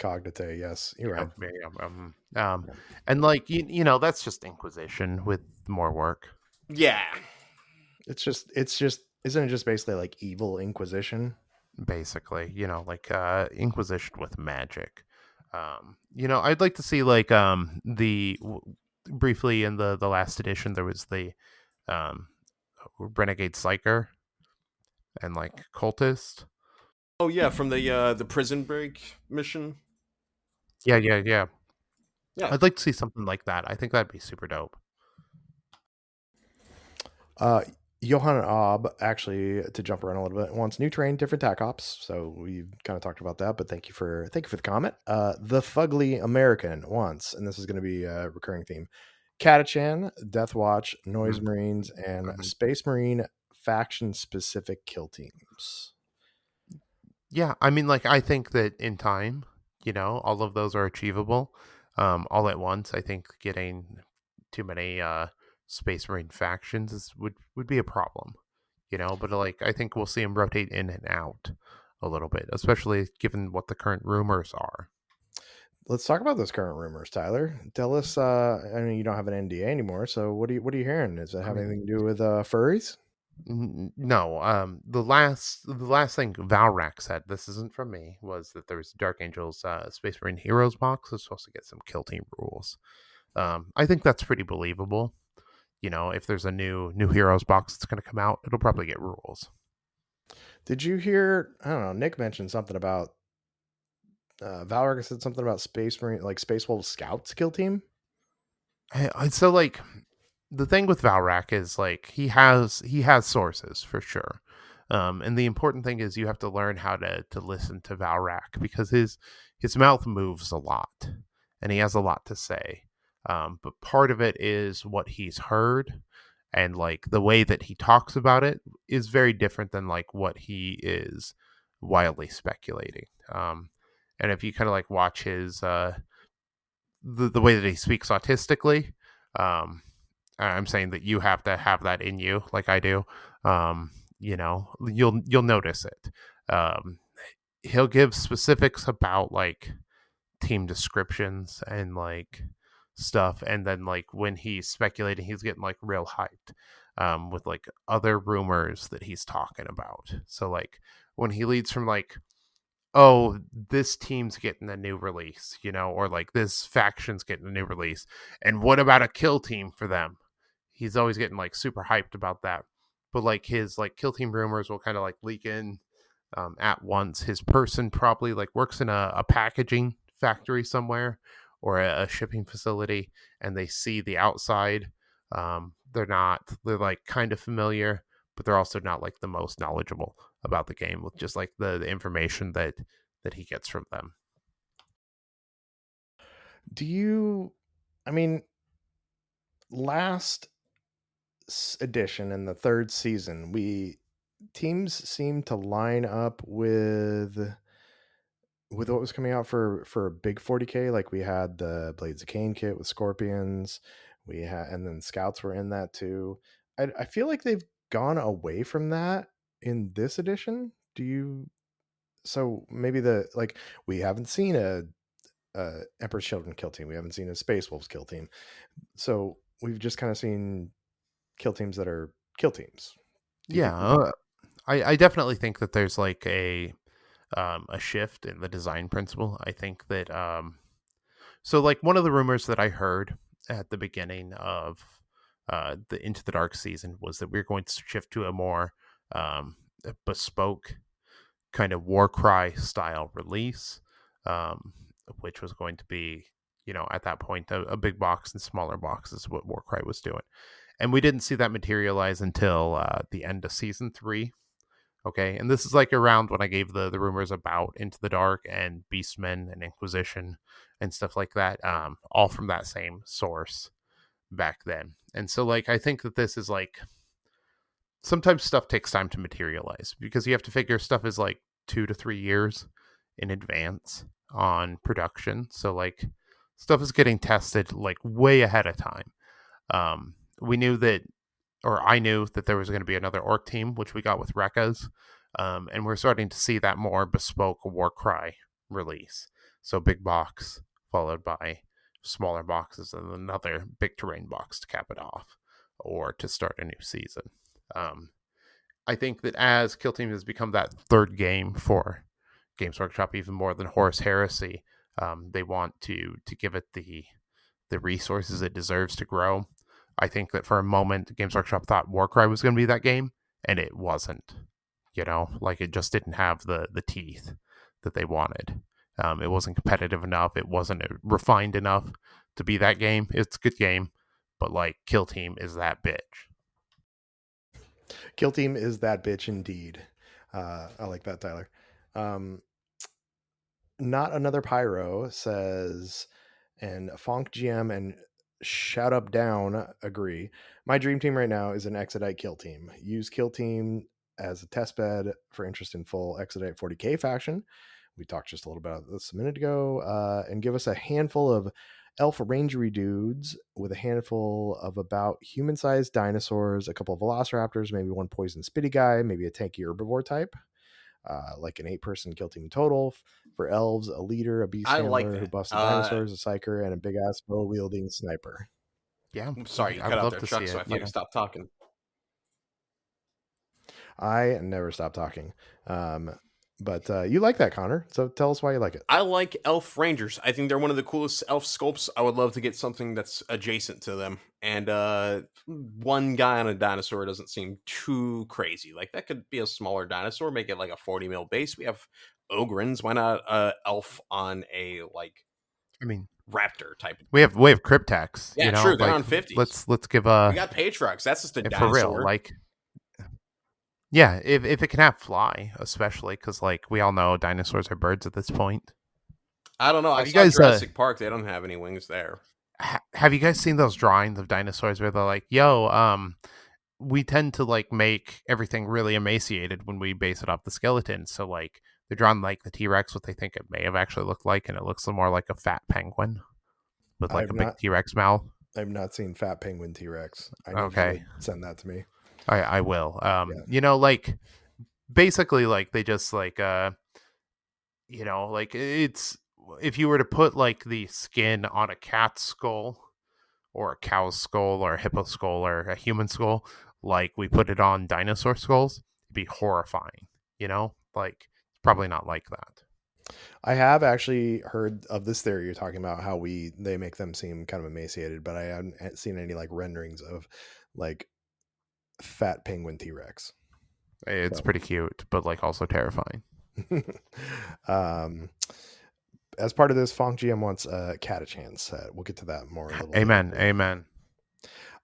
Cognite, yes, you're right. Yeah, and like that's just Inquisition with more work. Yeah. It's just isn't it just basically like evil Inquisition? Basically, like Inquisition with magic. I'd like to see like briefly in the last edition there was the um renegade psyker and like cultist. Oh yeah, from the prison break mission. Yeah. Yeah. I'd like to see something like that. I think that'd be super dope. Uh, Johann Ob, actually, to jump around a little bit, wants new terrain, different tac ops. So we kind of talked about that, but thank you for the comment. The Fugly American wants, and this is going to be a recurring theme: Catachan, Death Watch, Noise Marines, and Mhm. Space Marine faction specific kill teams. Yeah, I mean, like I think that in time, all of those are achievable. All at once, I think getting too many Space Marine factions would be a problem. But like I think we'll see them rotate in and out a little bit, especially given what the current rumors are. Let's talk about those current rumors, Tyler. Tell us. I mean, you don't have an NDA anymore, so what are you hearing? Does it I have mean, anything to do with furries? No. The last thing Valrak said, this isn't from me, was that there was Dark Angels Space Marine Heroes box is supposed to get some kill team rules. I think that's pretty believable. If there's a new Heroes box that's going to come out, it'll probably get rules. Did you hear? I don't know. Nick mentioned something about Valorant said something about Space Marine, like Space Wolf Scouts kill team. So like the thing with Valrak is like he has sources for sure. And the important thing is you have to learn how to listen to Valrak because his mouth moves a lot and he has a lot to say. But part of it is what he's heard, and like the way that he talks about it is very different than like what he is wildly speculating. And if you kind of like watch his the way that he speaks autistically, um, I'm saying that you have to have that in you, like I do. You'll notice it. Um, he'll give specifics about like team descriptions and like stuff, and then like when he's speculating, he's getting like real hyped with like other rumors that he's talking about. So like when he leads from like, oh, this team's getting a new release, or like this faction's getting a new release, and what about a kill team for them? He's always getting like super hyped about that. But like his like kill team rumors will kind of like leak in at once. His person probably like works in a packaging factory somewhere or a shipping facility, and they see the outside. They're like kind of familiar, but they're also not like the most knowledgeable about the game with just like the information that he gets from them. Do you? I mean, last edition in the third season, we teams seem to line up with what was coming out for a big 40k. Like we had the Blades of Cain kit with scorpions, we had, and then scouts were in that too. I feel like they've gone away from that in this edition. Do you? So maybe the like we haven't seen a Emperor's Children kill team. We haven't seen a Space Wolves kill team. So we've just kind of seen kill teams that are kill teams. Do you Yeah, think? I definitely think that there's like a shift in the design principle. I think that so like one of the rumors that I heard at the beginning of the Into the Dark season was that we are going to shift to a more bespoke kind of war cry style release, um, which was going to be, at that point, a big box and smaller boxes, what Warcry was doing. And we didn't see that materialize until the end of season 3. Okay. And this is like around when I gave the rumors about Into the Dark and Beastmen and Inquisition and stuff like that, all from that same source back then. And so, like, I think that this is like sometimes stuff takes time to materialize because you have to figure stuff is like 2 to 3 years in advance on production. So like stuff is getting tested like way ahead of time. We knew that, or I knew that there was going to be another orc team, which we got with Rekkas. And we're starting to see that more bespoke Warcry release. So big box followed by smaller boxes and another big terrain box to cap it off. or to start a new season. I think that as Kill Team has become that third game for Games Workshop, even more than Horus Heresy, they want to give it the resources it deserves to grow. I think that for a moment, Games Workshop thought Warcry was going to be that game, and it wasn't. Like it just didn't have the teeth that they wanted. It wasn't competitive enough. It wasn't refined enough to be that game. It's a good game, but like Kill Team is that bitch. Kill Team is that bitch indeed. I like that, Tyler. Not Another Pyro says, and Fonk GM and Shout Up Down agree. My dream team right now is an Exodite Kill Team. Use Kill Team as a test bed for interest in full Exodite 40k faction. We talked just a little bit about this a minute ago. And give us a handful of elf rangery dudes with a handful of about human-sized dinosaurs, a couple of velociraptors, maybe one poison spitty guy, maybe a tanky herbivore type. Like an 8-person kill team total. For elves, a leader, a beast I handler like who that. buffs the dinosaurs, a psyker, and a big ass bow wielding sniper. Yeah, Sorry, you I cut would out love there, to Chuck, see so it. I thought you stopped talking. I never stop talking. But you like that, Connor. So tell us why you like it. I like elf rangers. I think they're one of the coolest elf sculpts. I would love to get something that's adjacent to them. And one guy on a dinosaur doesn't seem too crazy. Like that could be a smaller dinosaur, make it like a 40 mil base. We have Ogrins. Why not elf on a like I mean, raptor type? we have Cryptex. Yeah, true. They're Like on 50s. let's give We got Patrox. That's just a for real, dinosaur. like. Yeah, if it can have fly, especially because like we all know dinosaurs are birds at this point. I don't know. I Have you saw guys Jurassic Park. They don't have any wings there. have you guys seen those drawings of dinosaurs where they're like, "Yo, we tend to like make everything really emaciated when we base it off the skeleton." So like they're drawn like the T-Rex, what they think it may have actually looked like, and it looks more like a fat penguin with like a big T-Rex mouth. I've not seen Fat Penguin T-Rex. I need you to send that to me. I will. Like basically like they just like like it's if you were to put like the skin on a cat's skull or a cow's skull or a hippo skull or a human skull, like we put it on dinosaur skulls, it'd be horrifying, like probably not like that. I have actually heard of this theory you're talking about, how they make them seem kind of emaciated, but I haven't seen any like renderings of like Fat Penguin T-Rex. It's pretty cute, but like also terrifying. As part of this, Fonk GM wants a Catachan set. We'll get to that more a little Amen. later. Amen.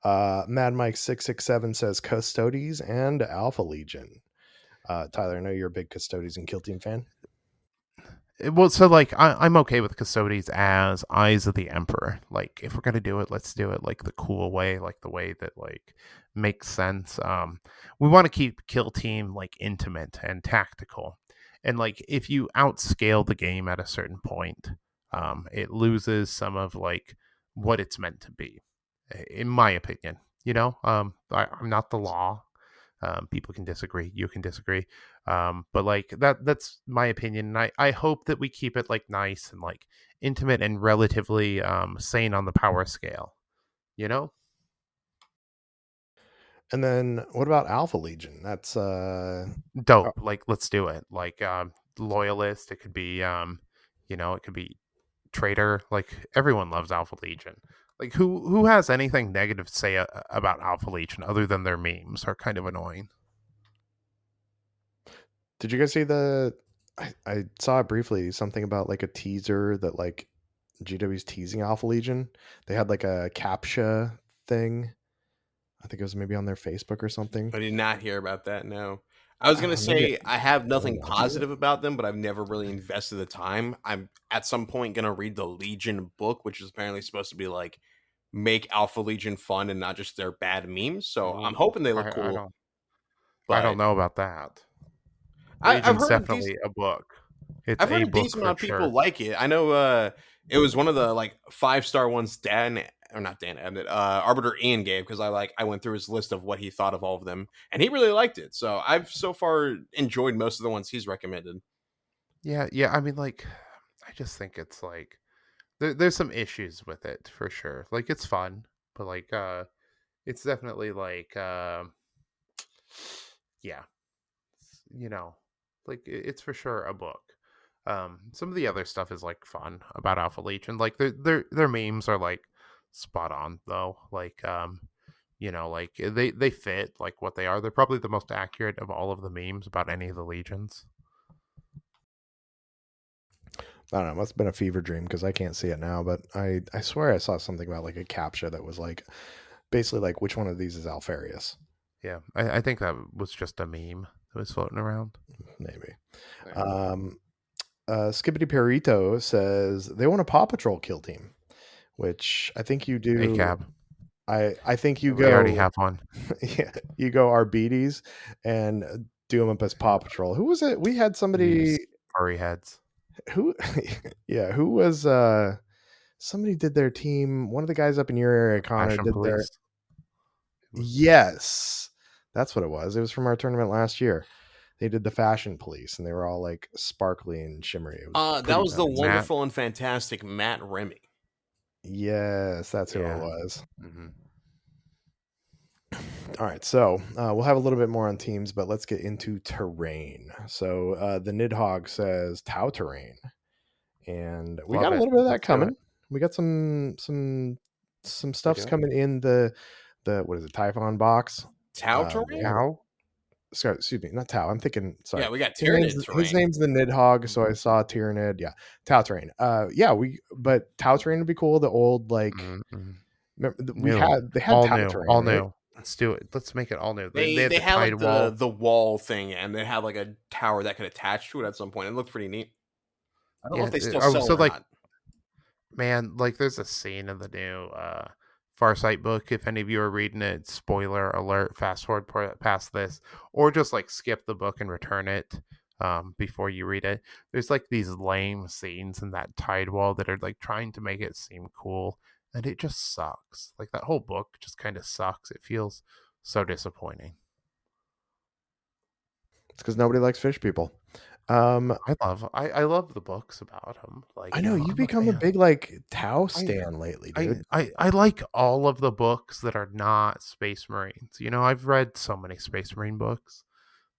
Mad Mike 667 says Custodes and Alpha Legion. Tyler, I know you're a big Custodes and Kill Team fan. Well, so like I'm okay with Custodes as Eyes of the Emperor. Like if we're gonna do it, let's do it like the cool way, like the way that like makes sense. We want to keep Kill Team like intimate and tactical, and like if you outscale the game at a certain point, it loses some of like what it's meant to be, in my opinion. I'm not the law. People can disagree. You can disagree. But like that's my opinion. And I hope that we keep it like nice and like intimate and relatively sane on the power scale, And then what about Alpha Legion? That's dope. Like let's do it. Like loyalist, it could be it could be traitor. Like everyone loves Alpha Legion. Like who has anything negative to say about Alpha Legion other than their memes are kind of annoying? Did you guys see I saw it briefly, something about like a teaser that like GW's teasing Alpha Legion. They had like a CAPTCHA thing. I think it was maybe on their Facebook or something. I did not hear about that. No. I was going to say I have nothing positive about them, but I've never really invested the time. I'm at some point going to read the Legion book, which is apparently supposed to be like make Alpha Legion fun and not just their bad memes. So I'm hoping they look cool. I don't know about that. I've heard definitely a book. It's I've heard a a decent amount of people like it. I know it was one of the like 5-star ones Arbiter Ian gave, because I went through his list of what he thought of all of them, and he really liked it. So I've so far enjoyed most of the ones he's recommended. Yeah. I mean, like, I just think it's like there's some issues with it for sure. Like it's fun, but like it's definitely like yeah, you know, like it's for sure a book. Some of the other stuff is like fun about Alpha Legion. Like their memes are like spot on though. Like like they fit like what they are. They're probably the most accurate of all of the memes about any of the legions. I don't know. It must have been a fever dream because I can't see it now. But I swear I saw something about like a captcha that was like basically like which one of these is Alfarius. Yeah, I think that was just a meme that was floating around. Maybe. Yeah. Skippity Perito says they want a Paw Patrol kill team, which I think you A do. cab. I think you We already go. have one. Yeah, you go Arbites and do them up as Paw Patrol. Who was it? We had somebody These furry heads. who, yeah, who was somebody did their team. One of the guys up in your area, Connor, Fashion did their. police. Yes, that's what it was. It was from our tournament last year. They did the Fashion Police, and they were all like sparkly and shimmery. It was That pretty was the nice. Matt. wonderful and fantastic Matt Remy. Yes, that's who it Yeah. was. Mm-hmm. All right, so we'll have a little bit more on teams, but let's get into terrain. So the Nidhogg says Tau terrain, and we Love got a it. little bit of that Let's do it. coming. We got some stuff's do? coming in the what is it, Typhon box? Tau terrain? Cow? Sorry, excuse me, not Tau. I'm thinking. Sorry, Yeah, we got his name's, Tyranid his terrain. name's the Nidhogg, so I saw Tyranid. Yeah, Tau terrain. Yeah, but Tau terrain would be cool. The old like Mm-mm. we New. they had All Tau new. terrain, All right? new. Let's do it. Let's make it all new. They They had they the had tide like wall. the wall thing, and they had like a tower that could attach to it at some point. It looked pretty neat. I don't know if they still sell So it or like, not. man, like there's a scene in the new Farsight book. If any of you are reading it, spoiler alert, fast forward past this, or just like skip the book and return it before you read it. There's like these lame scenes in that tide wall that are like trying to make it seem cool, and it just sucks. Like that whole book just kind of sucks. It feels so disappointing. It's because nobody likes fish people. I love the books about him. Like, I know you've I'm a become a fan. big like Tau I stan lately, dude. I like all of the books that are not Space Marines. I've read so many Space Marine books.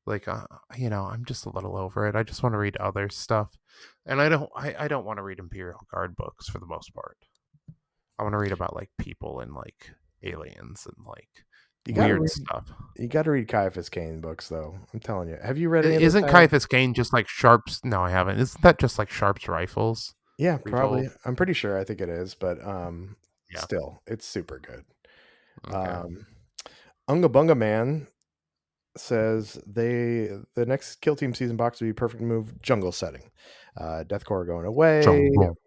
Like, I'm just a little over it. I just want to read other stuff, and I don't want to read Imperial Guard books for the most part. I want to read about like people and like aliens and like You gotta weird read. stuff. You gotta read Caiaphas Kane books, though. I'm telling you. Have you read any of those? Isn't Caiaphas Kane just like Sharp's? No, I haven't. Isn't that just like Sharp's rifles? Yeah, Retold? probably. I'm pretty sure. I think it is, but Yeah. still, it's super good. Okay. Unga Bunga Man says the next Kill Team season box would be a perfect move. Jungle setting, Deathcore going away. Jungle.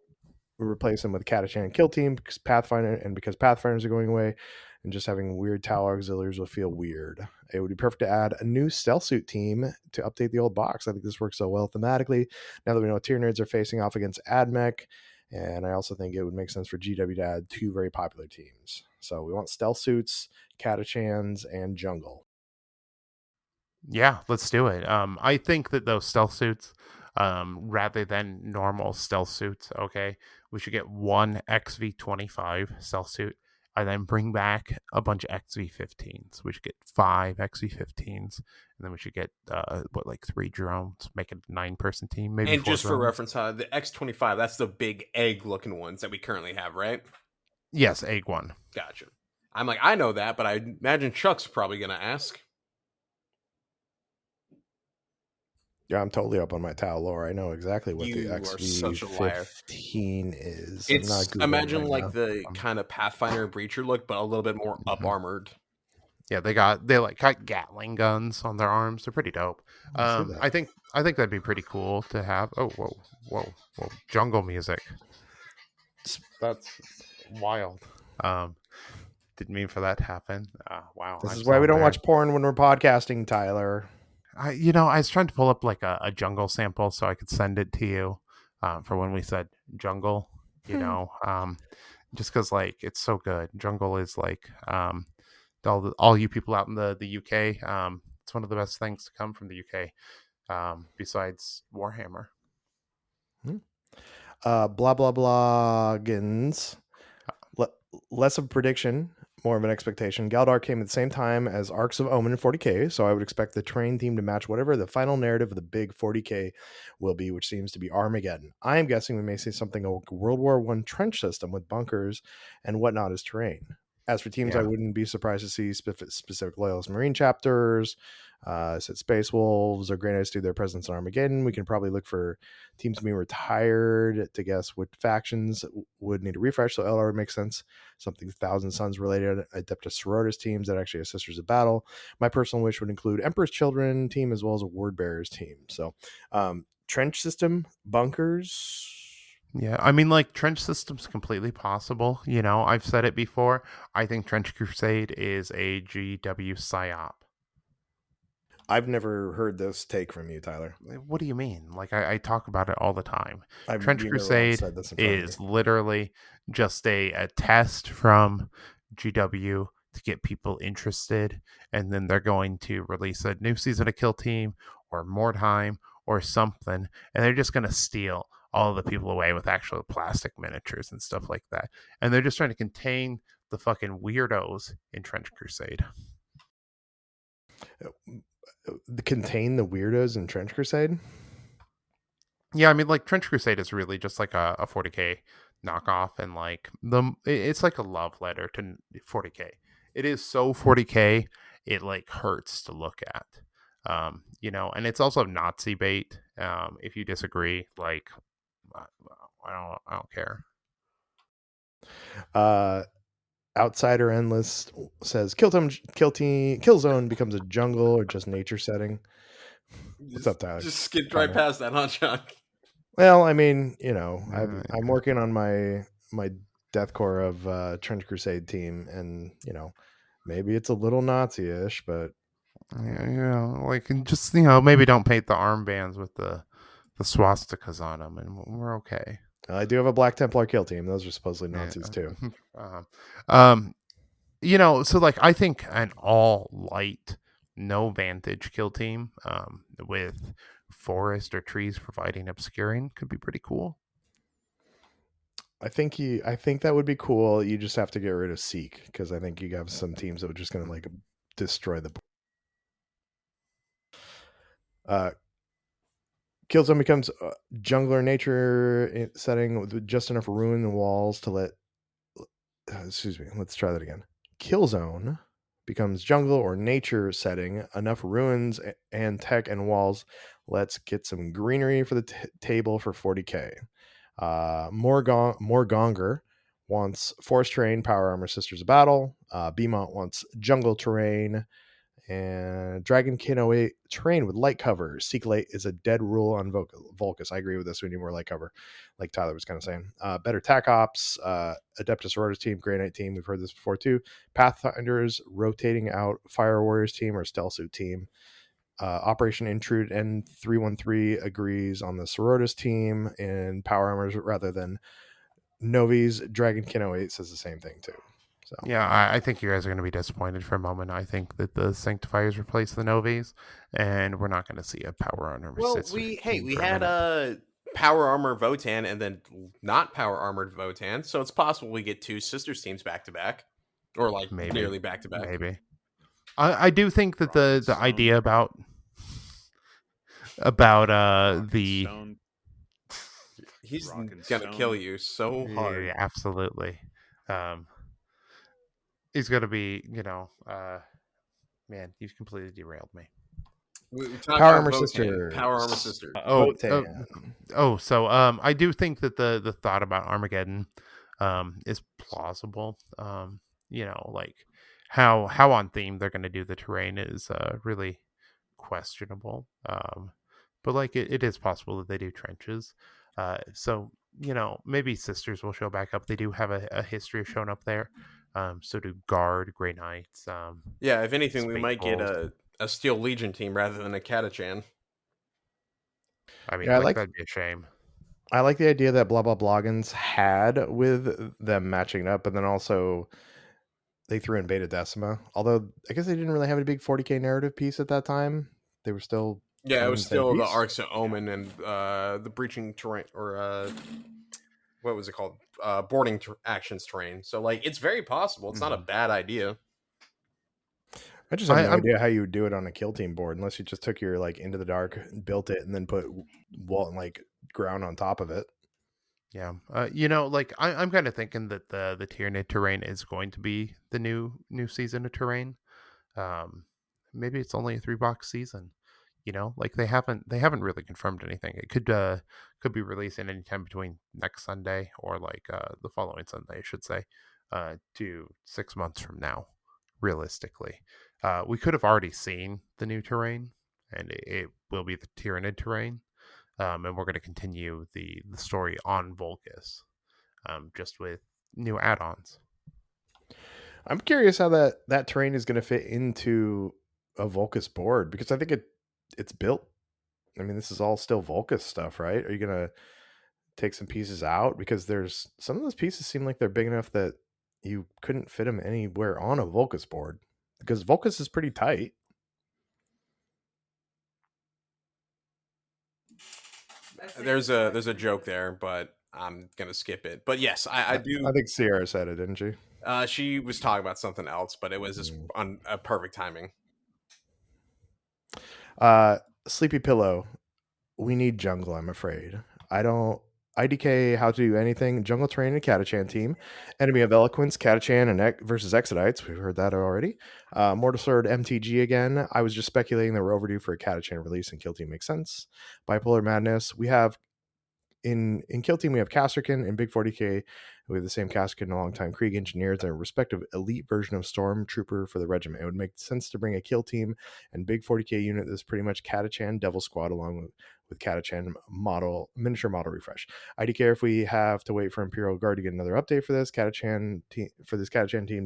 We replace them with Catachan and Kill Team because Pathfinders are going away, and just having weird Tau auxiliaries will feel weird. It would be perfect to add a new stealth suit team to update the old box. I think this works so well thematically. Now that we know tier nerds are facing off against AdMech, and I also think it would make sense for GW to add two very popular teams. So we want stealth suits, Catachans, and Jungle. Yeah, let's do it. I think that those stealth suits, rather than normal stealth suits, okay, we should get one XV25 stealth suit and then bring back a bunch of XV15s. We should get 5 XV15s, and then we should get like 3 drones, make a 9-person team, maybe And 4 just for drones. reference, the X25, that's the big egg-looking ones that we currently have, right? Yes, egg one. Gotcha. I'm like, I know that, but I imagine Chuck's probably going to ask. Yeah, I'm totally up on my Tau lore. I know exactly what You the are such a liar. XV15 is. I'm It's not Googling imagine right like now. the kind of Pathfinder Breacher look, but a little bit more up armored. Yeah, they like got Gatling guns on their arms. They're pretty dope. I see that. I think that'd be pretty cool to have. Oh, whoa! Jungle music. That's wild. Didn't mean for that to happen. Wow. This is why we don't watch porn when we're podcasting, Tyler. I was trying to pull up like a jungle sample so I could send it to you for when we said jungle. Just because like it's so good. Jungle is like all you people out in the UK. It's one of the best things to come from the UK besides Warhammer. Blah blah blah. Less of prediction, more of an expectation. Galdar came at the same time as Arcs of Omen in 40k, so I would expect the terrain theme to match whatever the final narrative of the big 40k will be, which seems to be Armageddon. I am guessing we may see something like a World War I trench system with bunkers and whatnot as terrain. As for teams, I wouldn't be surprised to see specific Loyalist Marine chapters. Said Space Wolves or Grey Knights do their presence in Armageddon. We can probably look for teams being retired to guess what factions would need a refresh. So LR would make sense. Something Thousand Sons related, Adeptus Sororitas teams that actually have Sisters of Battle. My personal wish would include Emperor's Children team as well as a Word Bearers team. So trench system, bunkers. Yeah, I mean, like, trench system's completely possible. You know, I've said it before. I think Trench Crusade is a GW psyop. I've never heard this take from you, Tyler. What do you mean? Like, I talk about it all the time. Trench You never once Crusade said this in front of is me. literally just a test from GW to get people interested, and then they're going to release a new season of KillTeam or Mordheim or something, and they're just going to steal all the people away with actual plastic miniatures and stuff like that. And they're just trying to contain the fucking weirdos in Trench Crusade. Contain the weirdos in Trench Crusade? Yeah, I mean, like, Trench Crusade is really just like a 40k knockoff, and like it's like a love letter to 40k. It is so 40k, it like hurts to look at. You know, and it's also Nazi bait. If you disagree, like, I don't care. Outsider Endless says Killzone becomes a jungle or just nature setting. What's up, Tyler? Just skipped right past that, huh, John? Well, I mean, you know, I'm working on my deathcore of Trench Crusade team, and you know, maybe it's a little Nazi-ish, but yeah, you know, like, just, you know, maybe don't paint the armbands with the swastikas on them, and we're okay. I do have a Black Templar kill team. Those are supposedly Nazis too. You know, so like, I think an all light, no vantage kill team, with forest or trees providing obscuring could be pretty cool. I think that would be cool. You just have to get rid of Seek, because I think you have some teams that are just going to like destroy the. Killzone becomes a jungler nature setting with just enough ruin and walls to let. Excuse me. Let's try that again. Killzone becomes jungle or nature setting, enough ruins and tech and walls. Let's get some greenery for the table for 40k. Morgonger wants forest terrain, power armor, Sisters of Battle. Beamont wants jungle terrain, and Dragon Kin 08 terrain with light cover. Seek light is a dead rule on Volcus. I agree with this. We need more light cover, like Tyler was kind of saying. Better tac ops, Adeptus Sororitas team, Grey Knight team. We've heard this before too. Pathfinders rotating out Fire Warriors team or Stealth Suit team. Operation Intrude N313 agrees on the Sororitas team and power armors rather than Novi's. Dragon Kin 08 says the same thing too. So yeah, I think you guys are going to be disappointed for a moment. I think that the Sanctifiers replace the Novies, and we're not going to see a power armor. Well, we had a power armor Votan and then not power armored Votan, so it's possible we get two sisters teams back to back, or like nearly back to back. Maybe. I do think that the idea about the he's gonna kill you so hard. Yeah, absolutely. He's gonna be, you know, man, you've completely derailed me. Power Armor Sister. Power Armor Sister. So I do think that the thought about Armageddon is plausible. You know, like how on theme they're gonna do the terrain is really questionable. But like it is possible that they do trenches. So, you know, maybe Sisters will show back up. They do have a history of showing up there. So do Guard, Grey Knights. Yeah, if anything, we might get a Steel Legion team rather than a Catachan. I mean, that'd be a shame. I like the idea that Blah Blah Bloggins had with them matching up, but then also they threw in Beta Decima. Although I guess they didn't really have a big 40k narrative piece at that time. They were still it was still the Arcs of Omen and the Breaching Terrain or what was it called? Boarding actions terrain. So like it's very possible. It's not a bad idea. I just have no I'm idea how you would do it on a kill team board unless you just took your like Into the Dark, built it, and then put wall like ground on top of it. Yeah. Like I'm kind of thinking that the Tyranid terrain is going to be the new season of terrain. Um, Maybe it's only a 3 box season. Like they haven't really confirmed anything. It could be releasing anytime between next Sunday or like the following Sunday, I should say, to 6 months from now. Realistically, we could have already seen the new terrain, and it will be the Tyranid terrain. And we're going to continue the story on Volcus, just with new add-ons. I'm curious how that terrain is going to fit into a Volcus board because I think it's built. I mean, this is all still Volcus stuff, right? Are you going to take some pieces out because there's some of those pieces seem like they're big enough that you couldn't fit them anywhere on a Volcus board because Volcus is pretty tight. There's a joke there, but I'm gonna skip it. But yes, I do. I think Sierra said it, didn't she? She was talking about something else, but it was just on a perfect timing. Sleepy Pillow. We need jungle, I'm afraid. I don't IDK how to do anything. Jungle terrain and Catachan team. Enemy of Eloquence, Catachan and versus Exodites. We've heard that already. Mortal Sword MTG again. I was just speculating that we're overdue for a Catachan release and Kill Team makes sense. Bipolar Madness. We have in Kill Team, we have Casterkin and Big 40K. We have the same Casterkin and longtime Krieg engineers and a respective elite version of Stormtrooper for the regiment. It would make sense to bring a Kill Team and Big 40K unit that's pretty much Catachan Devil Squad along with Catachan miniature model refresh. IDK if we have to wait for Imperial Guard to get another update for this Catachan team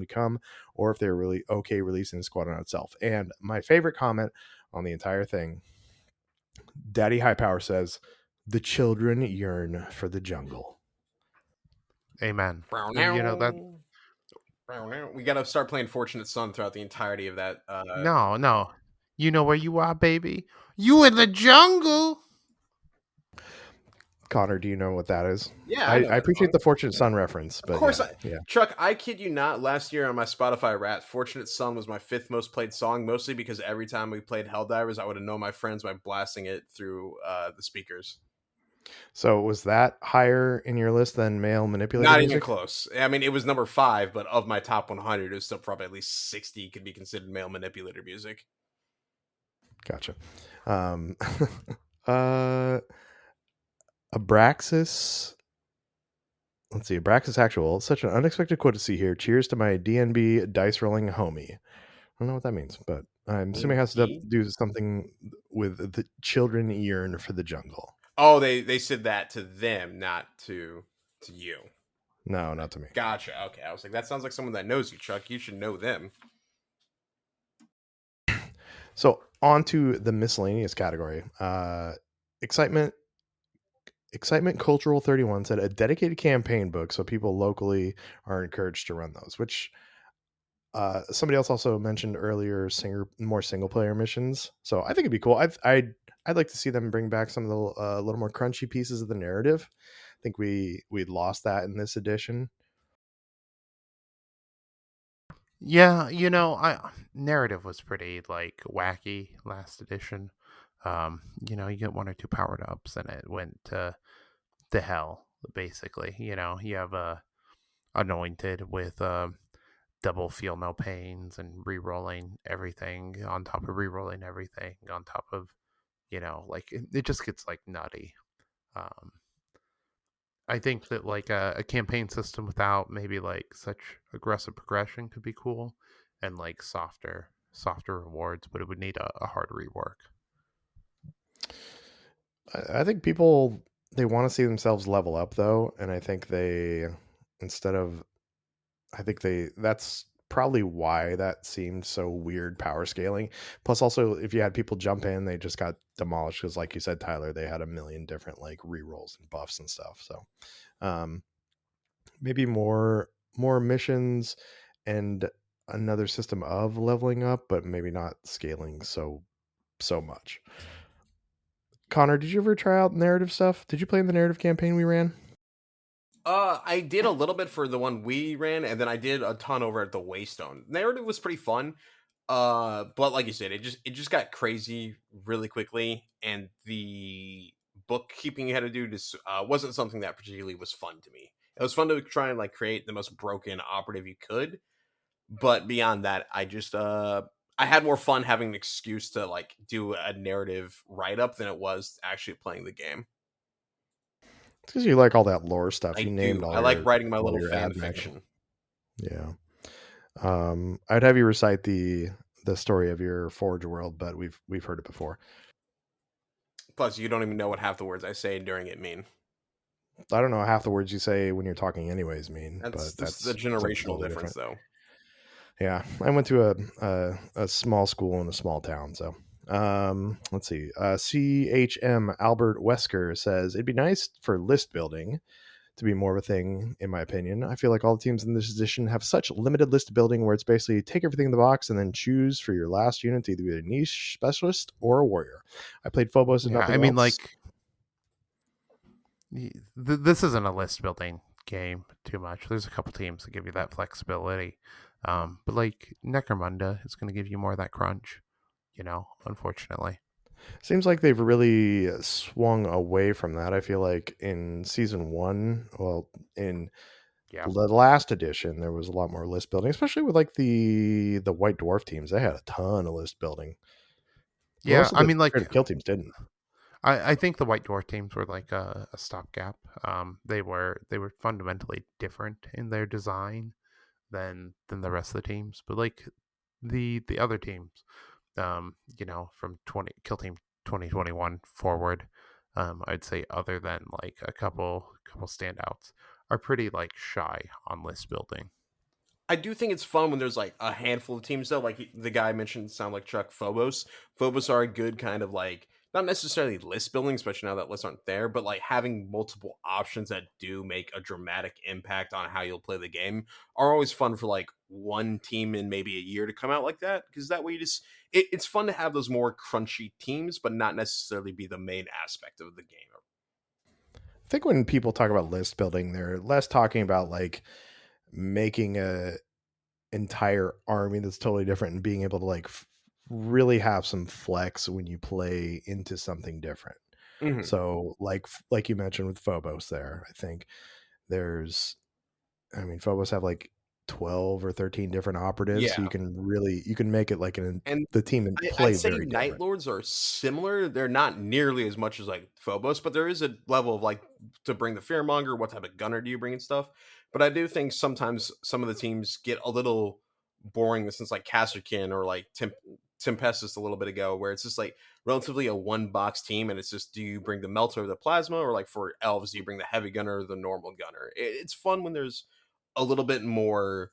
to come, or if they're really okay releasing the squad on itself. And my favorite comment on the entire thing, Daddy High Power says, "The children yearn for the jungle." Amen. That We gotta start playing Fortunate Son throughout the entirety of that. no. You know where you are, baby. You in the jungle. Connor, do you know what that is? Yeah, I know that appreciate song. the Fortunate Son reference, but Of course, yeah. Chuck, I kid you not. Last year on my Spotify Wrapped, "Fortunate Son" was my 5th most played song, mostly because every time we played Helldivers, I would have known my friends by blasting it through the speakers. So was that higher in your list than male manipulator Not even music? close. I mean, it was number 5, but of my top 100, it was still probably at least 60 could be considered male manipulator music. Gotcha. Abraxas. Let's see. Abraxas Actual. Such an unexpected quote to see here. Cheers to my DNB dice rolling homie. I don't know what that means, but I'm assuming it has to do something with the children yearn for the jungle. Oh, they said that to them, not to you. No, not to me. Gotcha. Okay, I was like, that sounds like someone that knows you, Chuck. You should know them. So on to the miscellaneous category. Excitement Cultural 31 said a dedicated campaign book, so people locally are encouraged to run those, which somebody else also mentioned earlier, more single player missions. So I think it'd be cool. I'd like to see them bring back some of the little more crunchy pieces of the narrative. I think we'd lost that in this edition. Yeah, narrative was pretty like wacky last edition. You get 1 or 2 powered ups and it went to hell basically. You have a anointed with double feel no pains and re-rolling everything on top of re-rolling everything on top of like it just gets like nutty. I think that like a campaign system without maybe like such aggressive progression could be cool, and like softer rewards, but it would need a hard rework. I think people, they want to see themselves level up though, and I think that's probably why that seemed so weird power scaling. Plus also if you had people jump in, they just got demolished because like you said, Tyler, they had a million different like rerolls and buffs and stuff. So maybe more missions and another system of leveling up, but maybe not scaling so much. Connor, did you ever try out narrative stuff? Did you play in the narrative campaign we ran? I did a little bit for the one we ran, and then I did a ton over at the Waystone. Narrative was pretty fun. But like you said, it just got crazy really quickly, and the bookkeeping you had to do just wasn't something that particularly was fun to me. It was fun to try and like create the most broken operative you could, but beyond that, I had more fun having an excuse to like do a narrative write up than it was actually playing the game. Because you like all that lore stuff. I You named do. I like writing my little your fan ad mag. fiction. Yeah. I'd have you recite the story of your Forge world, but we've heard it before. Plus, you don't even know what half the words I say during it mean. I don't know half the words you say when you're talking anyways mean, That's but this is the that's something generational totally difference, different. though. Yeah, I went to a small school in a small town, so let's see. CHM Albert Wesker says it'd be nice for list building to be more of a thing, in my opinion. I feel like all the teams in this edition have such limited list building where it's basically take everything in the box and then choose for your last unit to either be a niche specialist or a warrior. I played Phobos and Yeah, I nothing mean, else. like, this isn't a list building game too much. There's a couple teams that give you that flexibility. But like Necromunda is going to give you more of that crunch, unfortunately. Seems like they've really swung away from that. I feel like in season one, well, in Yeah. the last edition, there was a lot more list building, especially with like the White Dwarf teams. They had a ton of list building. Yeah, Most of I the mean, like, creative kill teams didn't. I think the White Dwarf teams were like a stopgap. They were fundamentally different in their design than the rest of the teams. But like the other teams, from 20 Kill Team 2021 forward, I'd say other than like a couple standouts, are pretty like shy on list building. I do think it's fun when there's like a handful of teams though. Like the guy I mentioned, sound like Chuck Phobos. Phobos are a good kind of like not necessarily list building, especially now that lists aren't there, but like having multiple options that do make a dramatic impact on how you'll play the game are always fun for like one team in maybe a year to come out like that. Because that way you just it's fun to have those more crunchy teams, but not necessarily be the main aspect of the game. I think when people talk about list building, they're less talking about like making a entire army that's totally different and being able to like really have some flex when you play into something different. Hmm. So like you mentioned with Phobos there, I think there's I mean Phobos have like 12 or 13 different operatives, so Yeah. you can make it like And the team and I'd play say very Night different. Lords are similar. They're not nearly as much as like Phobos, but there is a level of like to bring the Fearmonger, what type of gunner do you bring and stuff. But I do think sometimes some of the teams get a little boring since like Casterkin or like Tempestus a little bit ago, where it's just like relatively a one box team, and it's just do you bring the Melter or the Plasma, or like for Elves, do you bring the Heavy Gunner or the normal Gunner? It's fun when there's a little bit more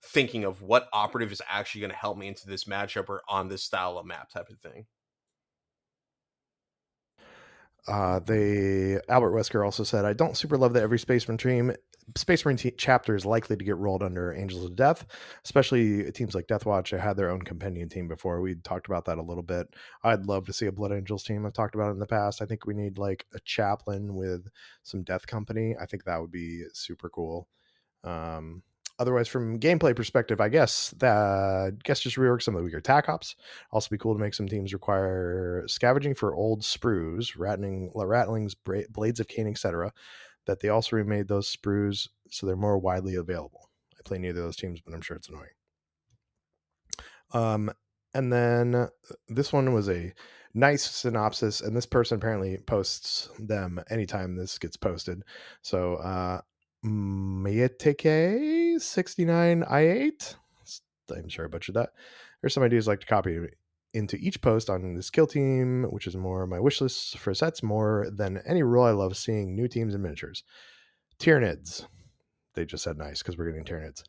thinking of what operative is actually going to help me into this matchup or on this style of map type of thing. They Albert Wesker also said, "I don't super love that every Space Marine chapter is likely to get rolled under Angels of Death, especially teams like Deathwatch. I had their own companion team before. We talked about that a little bit. I'd love to see a Blood Angels team. I've talked about it in the past. I think we need like a chaplain with some Death Company. I think that would be super cool. Um, Otherwise, from gameplay perspective, I guess just rework some of the weaker attack ops. Also, be cool to make some teams require scavenging for old sprues, rattlings, blades of cane, etc. That they also remade those sprues so they're more widely available. I play neither of those teams, but I'm sure it's annoying. And then this one was a nice synopsis, and this person apparently posts them anytime this gets posted. So Mayeteke 69i8. I'm sure I butchered that. There's some ideas I'd like to copy into each post on this kill team, which is more my wish list for sets more than any rule. I love seeing new teams and miniatures. Tyranids. They just said nice because we're getting Tyranids.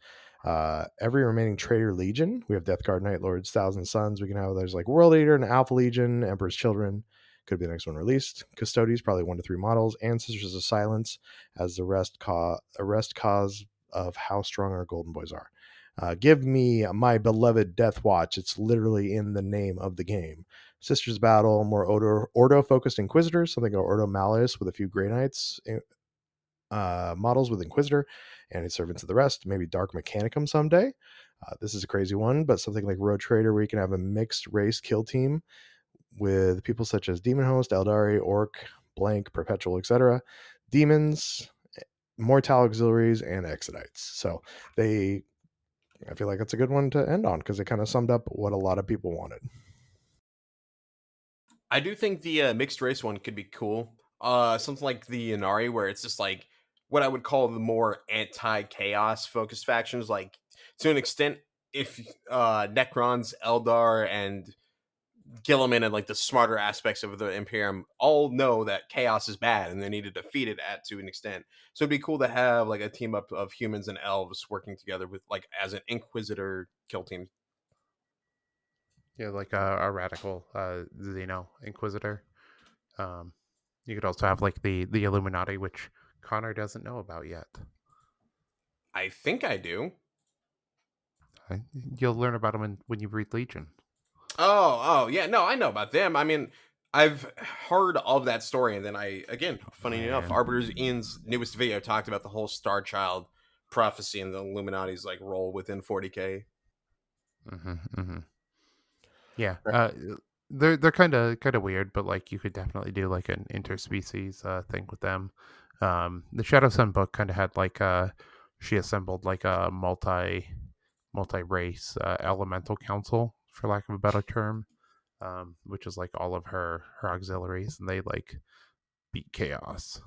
Every remaining Traitor Legion. We have Death Guard, Night Lords, Thousand Suns. We can have there's like World Eater and Alpha Legion, Emperor's Children. Could be the next one released. Custodes, probably 1 to 3 models. Ancestors of Silence, as the rest cause of how strong our Golden Boys are. Give me my beloved Death Watch. It's literally in the name of the game. Sisters Battle, more Ordo focused Inquisitors, something like Ordo Malleus with a few Grey Knights models with Inquisitor and his servants of the rest. Maybe Dark Mechanicum someday. This is a crazy one, but something like Road Trader, where you can have a mixed race kill team with people such as Demon Host, Eldari, Orc, Blank, Perpetual, etc. Demons, Mortal Auxiliaries, and Exodites. So I feel like that's a good one to end on because it kind of summed up what a lot of people wanted. I do think the mixed race one could be cool. Something like the Inari, where it's just like what I would call the more anti-chaos focused factions. Like to an extent, if Necrons, Eldar, and Gilliman and like the smarter aspects of the Imperium all know that chaos is bad and they need to defeat it at to an extent. So it'd be cool to have like a team up of humans and elves working together with like as an Inquisitor kill team. Yeah, like a radical Xeno Inquisitor. Um, you could also have like the Illuminati, which Connor doesn't know about yet. I think I do. You'll learn about them when you read Legion. Oh, yeah. No, I know about them. I mean, I've heard of that story, and then funny enough, Man. Arbiter's Ian's newest video talked about the whole Star Child prophecy and the Illuminati's like role within 40K. Mm-hmm, mm-hmm. Yeah, Right. they're kind of weird, but like you could definitely do like an interspecies thing with them. The Shadow Sun book kind of had like she assembled like a multi race elemental council, for lack of a better term, which is like all of her auxiliaries, and they like beat chaos.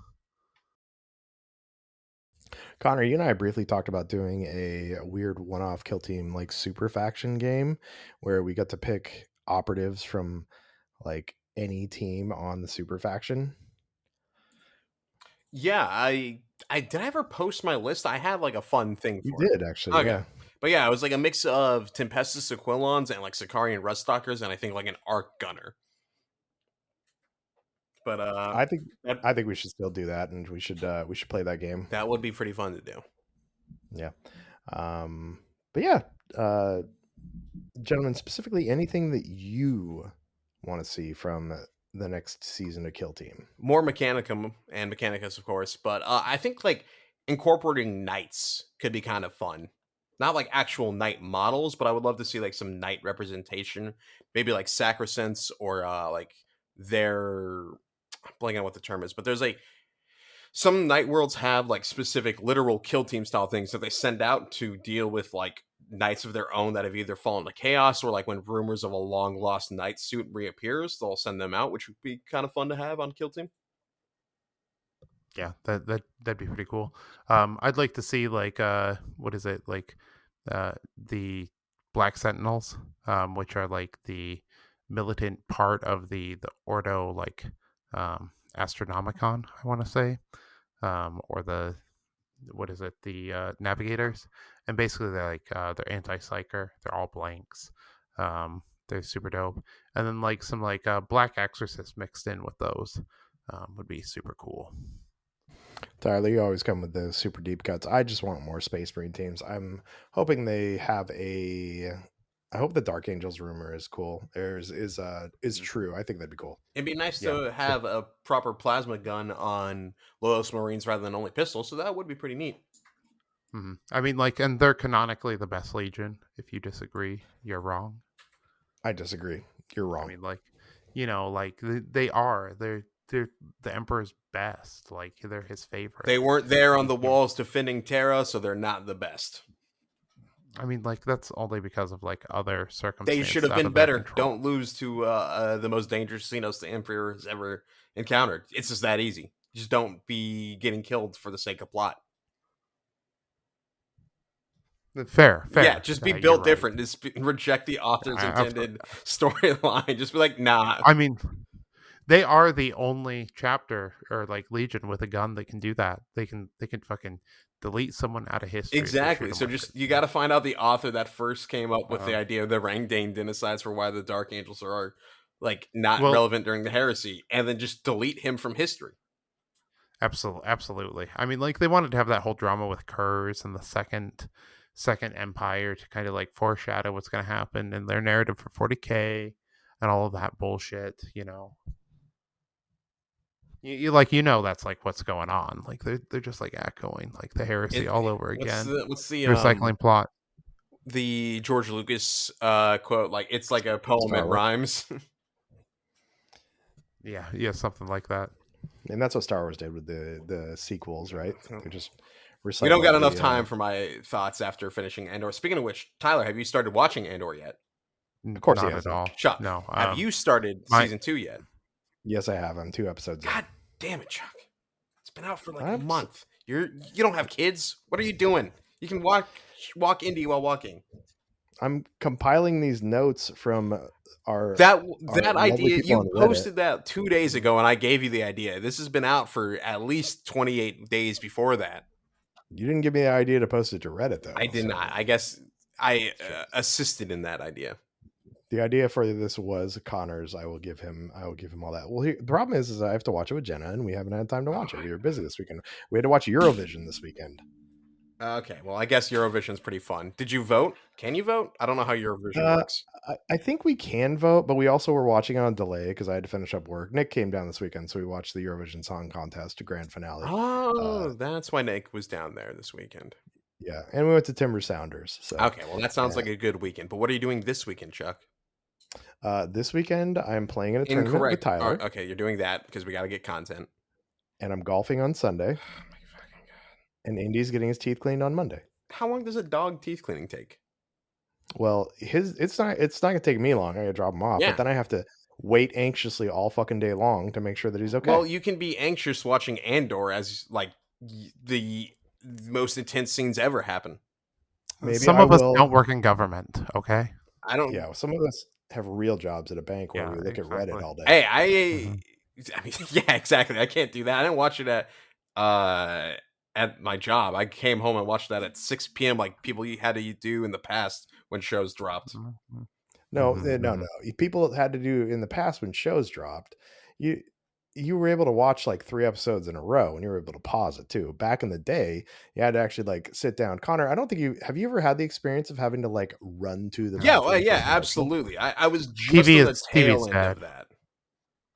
Connor, you and I briefly talked about doing a weird one-off kill team like super faction game where we got to pick operatives from like any team on the super faction. Yeah, I did I ever post my list? I had like a fun thing You for it. did actually, Okay. yeah. But yeah, it was like a mix of Tempestus Aquilons and like Sicarian Ruststalkers and I think like an Arc Gunner. But I think that I think we should still do that, and we should play that game. that would be pretty fun to do. Yeah. But yeah, gentlemen, specifically anything that you want to see from the next season of Kill Team. More Mechanicum and Mechanicus, of course, but I think like incorporating knights could be kind of fun. Not like actual knight models, but I would love to see like some knight representation, maybe like sacrosanct or like their I'm blanking on what the term is, but there's like some night worlds have like specific literal kill team style things that they send out to deal with like knights of their own that have either fallen to chaos or like when rumors of a long lost knight suit reappears, they'll send them out, which would be kind of fun to have on kill team. Yeah, that'd be pretty cool. I'd like to see like what is it like the Black Sentinels, which are like the militant part of the Ordo like Astronomicon, I want to say, or the what is it the Navigators, and basically they're like they're anti-psyker, they're all blanks. They're super dope, and then like some like Black Exorcist mixed in with those would be super cool. Tyler, you always come with the super deep cuts. I just want more Space Marine teams. I'm hoping they have a. I hope the Dark Angels rumor is cool. Is true. I think that'd be cool. It'd be nice Yeah. to have a proper plasma gun on Loyalist Marines rather than only pistols, so that would be pretty neat. Mm-hmm. I mean, like, and they're canonically the best Legion. If you disagree, you're wrong. I disagree. You're wrong. I mean, like, you know, like they are. They're the Emperor's best. Like, they're his favorite. They weren't there on the walls defending Terra, so they're not the best. I mean, like, that's only because of like other They circumstances. should have out been of their better. control. Don't lose to the most dangerous Xenos the Emperor has ever encountered. It's just that easy. Just don't be getting killed for the sake of plot. Fair. Yeah, just be You're built right. different. Just reject the author's Of intended storyline. Just be like, nah. I mean, they are the only chapter or like Legion with a gun that can do that. They can fucking delete someone out of history. if they shoot Exactly. 'em So with just it. you got to find out the author that first came up with the Uh, idea of the Rangdane genocides for why the Dark Angels are like not well, relevant during the heresy, and then just delete him from history. absolutely. I mean, like they wanted to have that whole drama with Kurz and the second Empire to kind of like foreshadow what's going to happen in their narrative for 40K and all of that bullshit. You know. That's like what's going on. Like they're just like echoing like the heresy all over What's again. the Recycling plot. the George Lucas quote, like it's like a poem, Star it Wars. rhymes. Yeah, something like that. And that's what Star Wars did with the sequels, right? They just recycled. We don't got enough time for my thoughts after finishing Andor. Speaking of which, Tyler, have you started watching Andor yet? Of course, Not he at hasn't. all. Chuck, No. have you started season 2 yet? Yes, I have. I'm 2 episodes in. God damn it, Chuck! It's been out for like a I'm month. You don't have kids. What are you doing? You can walk indie while walking. I'm compiling these notes from our That lovely idea, people you on Reddit. posted that 2 days ago, and I gave you the idea. This has been out for at least 28 days before that. You didn't give me the idea to post it to Reddit, though. I did not. I guess I assisted in that idea. The idea for this was Connor's. I will give him all that. Well, the problem is I have to watch it with Jenna, and we haven't had time to watch it. We were busy this weekend. We had to watch Eurovision this weekend. Okay, well, I guess Eurovision's pretty fun. Did you vote? Can you vote? I don't know how Eurovision works. I think we can vote, but we also were watching on delay because I had to finish up work. Nick came down this weekend, so we watched the Eurovision Song Contest grand finale. Oh, that's why Nick was down there this weekend. Yeah, and we went to Timber Sounders. So okay, well, that sounds like a good weekend. But what are you doing this weekend, Chuck? This weekend, I'm playing in a tournament with Tyler. Okay, you're doing that because we got to get content. And I'm golfing on Sunday. Oh my fucking god! And Indy's getting his teeth cleaned on Monday. How long does a dog teeth cleaning take? Well, it's not gonna take me long. I gotta drop him off, but then I have to wait anxiously all fucking day long to make sure that he's okay. Well, you can be anxious watching Andor as like the most intense scenes ever happen. Maybe some of us don't work in government. Okay. I don't. Yeah, some of us have real jobs at a bank where we look at Reddit all day. Hey, I mean, yeah, exactly. I can't do that. I didn't watch it at my job. I came home and watched that at 6 p.m. like people had to do in the past when shows dropped. No. People had to do in the past when shows dropped. You were able to watch like 3 episodes in a row, and you were able to pause it too. Back in the day, you had to actually like sit down. Connor, I don't think have you ever had the experience of having to like run to the bathroom? Yeah, absolutely. I was just on the tail end of that.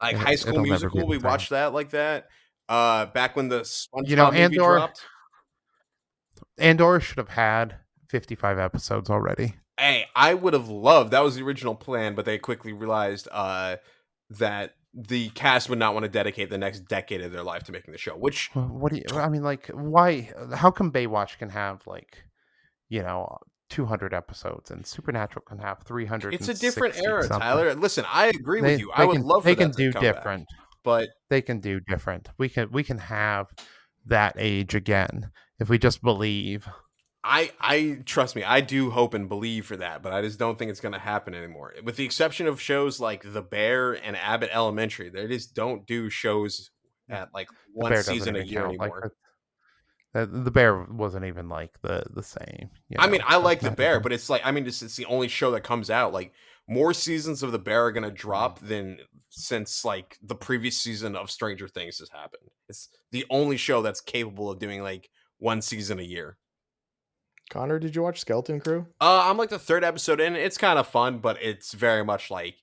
Like High School Musical, we watched that like that. Back when the SpongeBob movie dropped. Andor should have had 55 episodes already. Hey, I would have loved. That was the original plan, but they quickly realized that the cast would not want to dedicate the next decade of their life to making the show. Which what do you? I mean, like, why? How come Baywatch can have like, 200 episodes and Supernatural can have 300? It's a different era, Tyler. Listen, I agree with you. I would love for they that can to do come different, back, but they can do different. We can have that age again if we just believe. I trust me, I do hope and believe for that, but I just don't think it's going to happen anymore. With the exception of shows like The Bear and Abbott Elementary, they just don't do shows at like one season a year anymore. The Bear wasn't even like the same. I mean, I like The Bear, but it's like, I mean, it's the only show that comes out. Like more seasons of The Bear are going to drop than since like the previous season of Stranger Things has happened. It's the only show that's capable of doing like one season a year. Connor, did you watch Skeleton Crew? I'm like the 3rd episode in. It's kind of fun, but it's very much like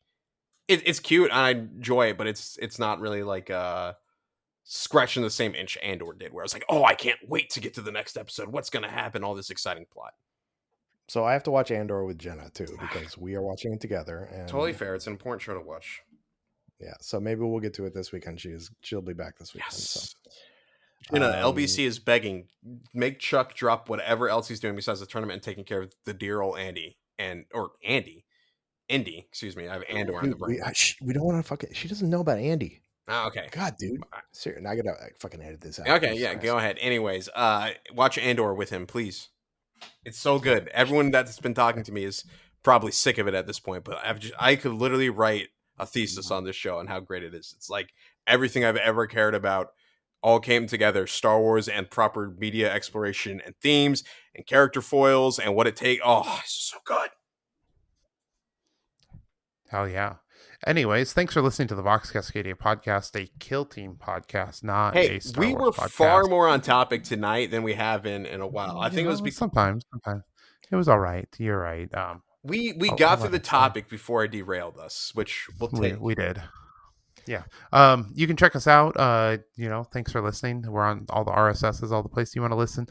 it's cute and I enjoy it, but it's not really like scratching the same inch Andor did, where I was like, oh, I can't wait to get to the next episode. What's gonna happen? All this exciting plot. So I have to watch Andor with Jenna too because we are watching it together. And totally fair. It's an important show to watch. Yeah, so maybe we'll get to it this weekend. She'll be back this weekend. Yes. So. LBC is begging, make Chuck drop whatever else he's doing besides the tournament and taking care of the dear old Indy. Excuse me. I have Andor in the brain. We don't want to fucking. She doesn't know about Andy. Oh, okay. God, dude. Seriously, I gotta fucking edit this out. Okay, yeah, go ahead. Anyways, watch Andor with him, please. It's so good. Everyone that's been talking to me is probably sick of it at this point, but I could literally write a thesis on this show and how great it is. It's like everything I've ever cared about all came together. Star Wars and proper media exploration and themes and character foils and what it takes. Oh, it's just so good. Hell yeah. Anyways, thanks for listening to the Vox Cascadia podcast, a KillTeam podcast, not a Star Wars podcast. We were far more on topic tonight than we have in a while. I think it was sometimes. It was all right. You're right. We got through the topic before I derailed us, which we'll take. We did. Yeah. You can check us out. Thanks for listening. We're on all the RSSs, all the places you want to listen.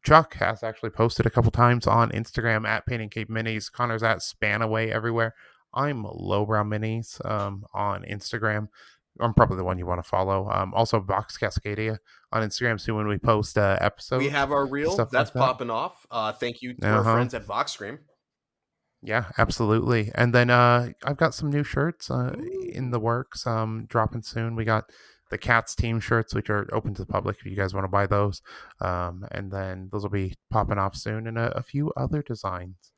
Chuck has actually posted a couple times on Instagram at Painting Cape Minis. Connor's at Spanaway everywhere. I'm Lowbrow Minis on Instagram. I'm probably the one you want to follow. Also, Vox Cascadia on Instagram. Soon when we post episodes, We have our reel stuff that's like that. popping off. Thank you to our friends at Vox Scream. Yeah, absolutely. And then I've got some new shirts in the works, dropping soon. We got the Cats team shirts, which are open to the public if you guys want to buy those. And then those will be popping off soon, and a few other designs.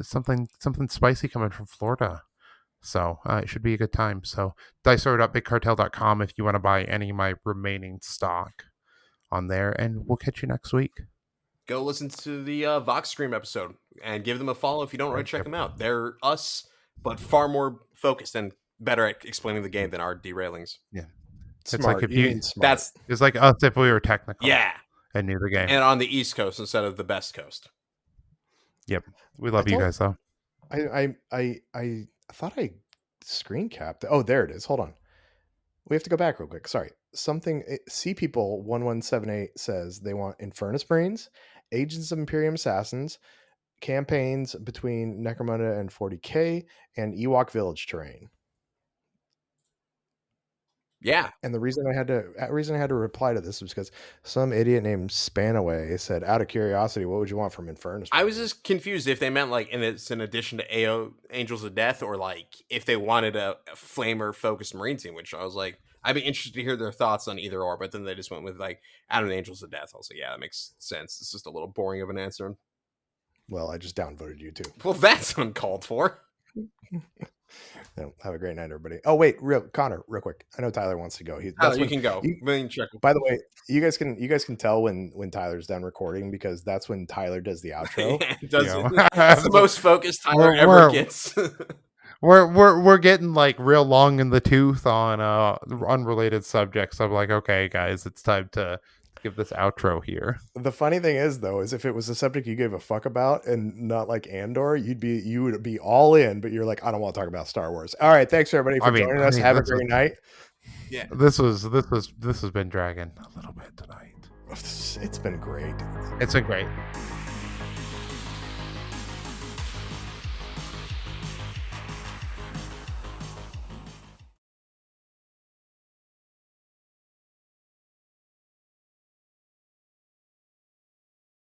Something spicy coming from Florida. So it should be a good time. So diceorder.bigcartel.com if you want to buy any of my remaining stock on there, and we'll catch you next week. Go listen to the Vox Scream episode and give them a follow if you don't already check them out. They're us, but far more focused and better at explaining the game than our derailings. Yeah. Smart. It's like if you smart. It's like us if we were technical. Yeah. And knew the game. And on the East Coast instead of the best coast. Yep. We love you guys though. I thought I screen capped. Oh, there it is. Hold on. We have to go back real quick. Sorry. Sea People 1178 says they want Infernus Brains, Agents of Imperium Assassins, campaigns between Necromunda and 40K, and Ewok Village terrain. Yeah. And the reason I had to reply to this was because some idiot named Spanaway said, out of curiosity, what would you want from Infernus? I was just confused if they meant and it's in addition to AO Angels of Death, or if they wanted a flamer focused Marine team, which I was like, I'd be interested to hear their thoughts on either or, but then they just went with out of Angels of Death. I was like, yeah, that makes sense. It's just a little boring of an answer. Well, I just downvoted you too. Well, that's uncalled for. Have a great night, everybody. Oh wait, Connor, real quick. I know Tyler wants to go. You can go. By the way, you guys can tell when Tyler's done recording, because that's when Tyler does the outro. It's the most focused Tyler ever gets. We're getting real long in the tooth on unrelated subjects. I'm like, okay, guys, it's time to give this outro here. The funny thing is, though, is if it was a subject you gave a fuck about and not like Andor, you would be all in, but you're like, I don't want to talk about Star Wars. All right, thanks everybody for joining us. Have a great night. Yeah, this has been dragging a little bit tonight. It's been great. It's been great.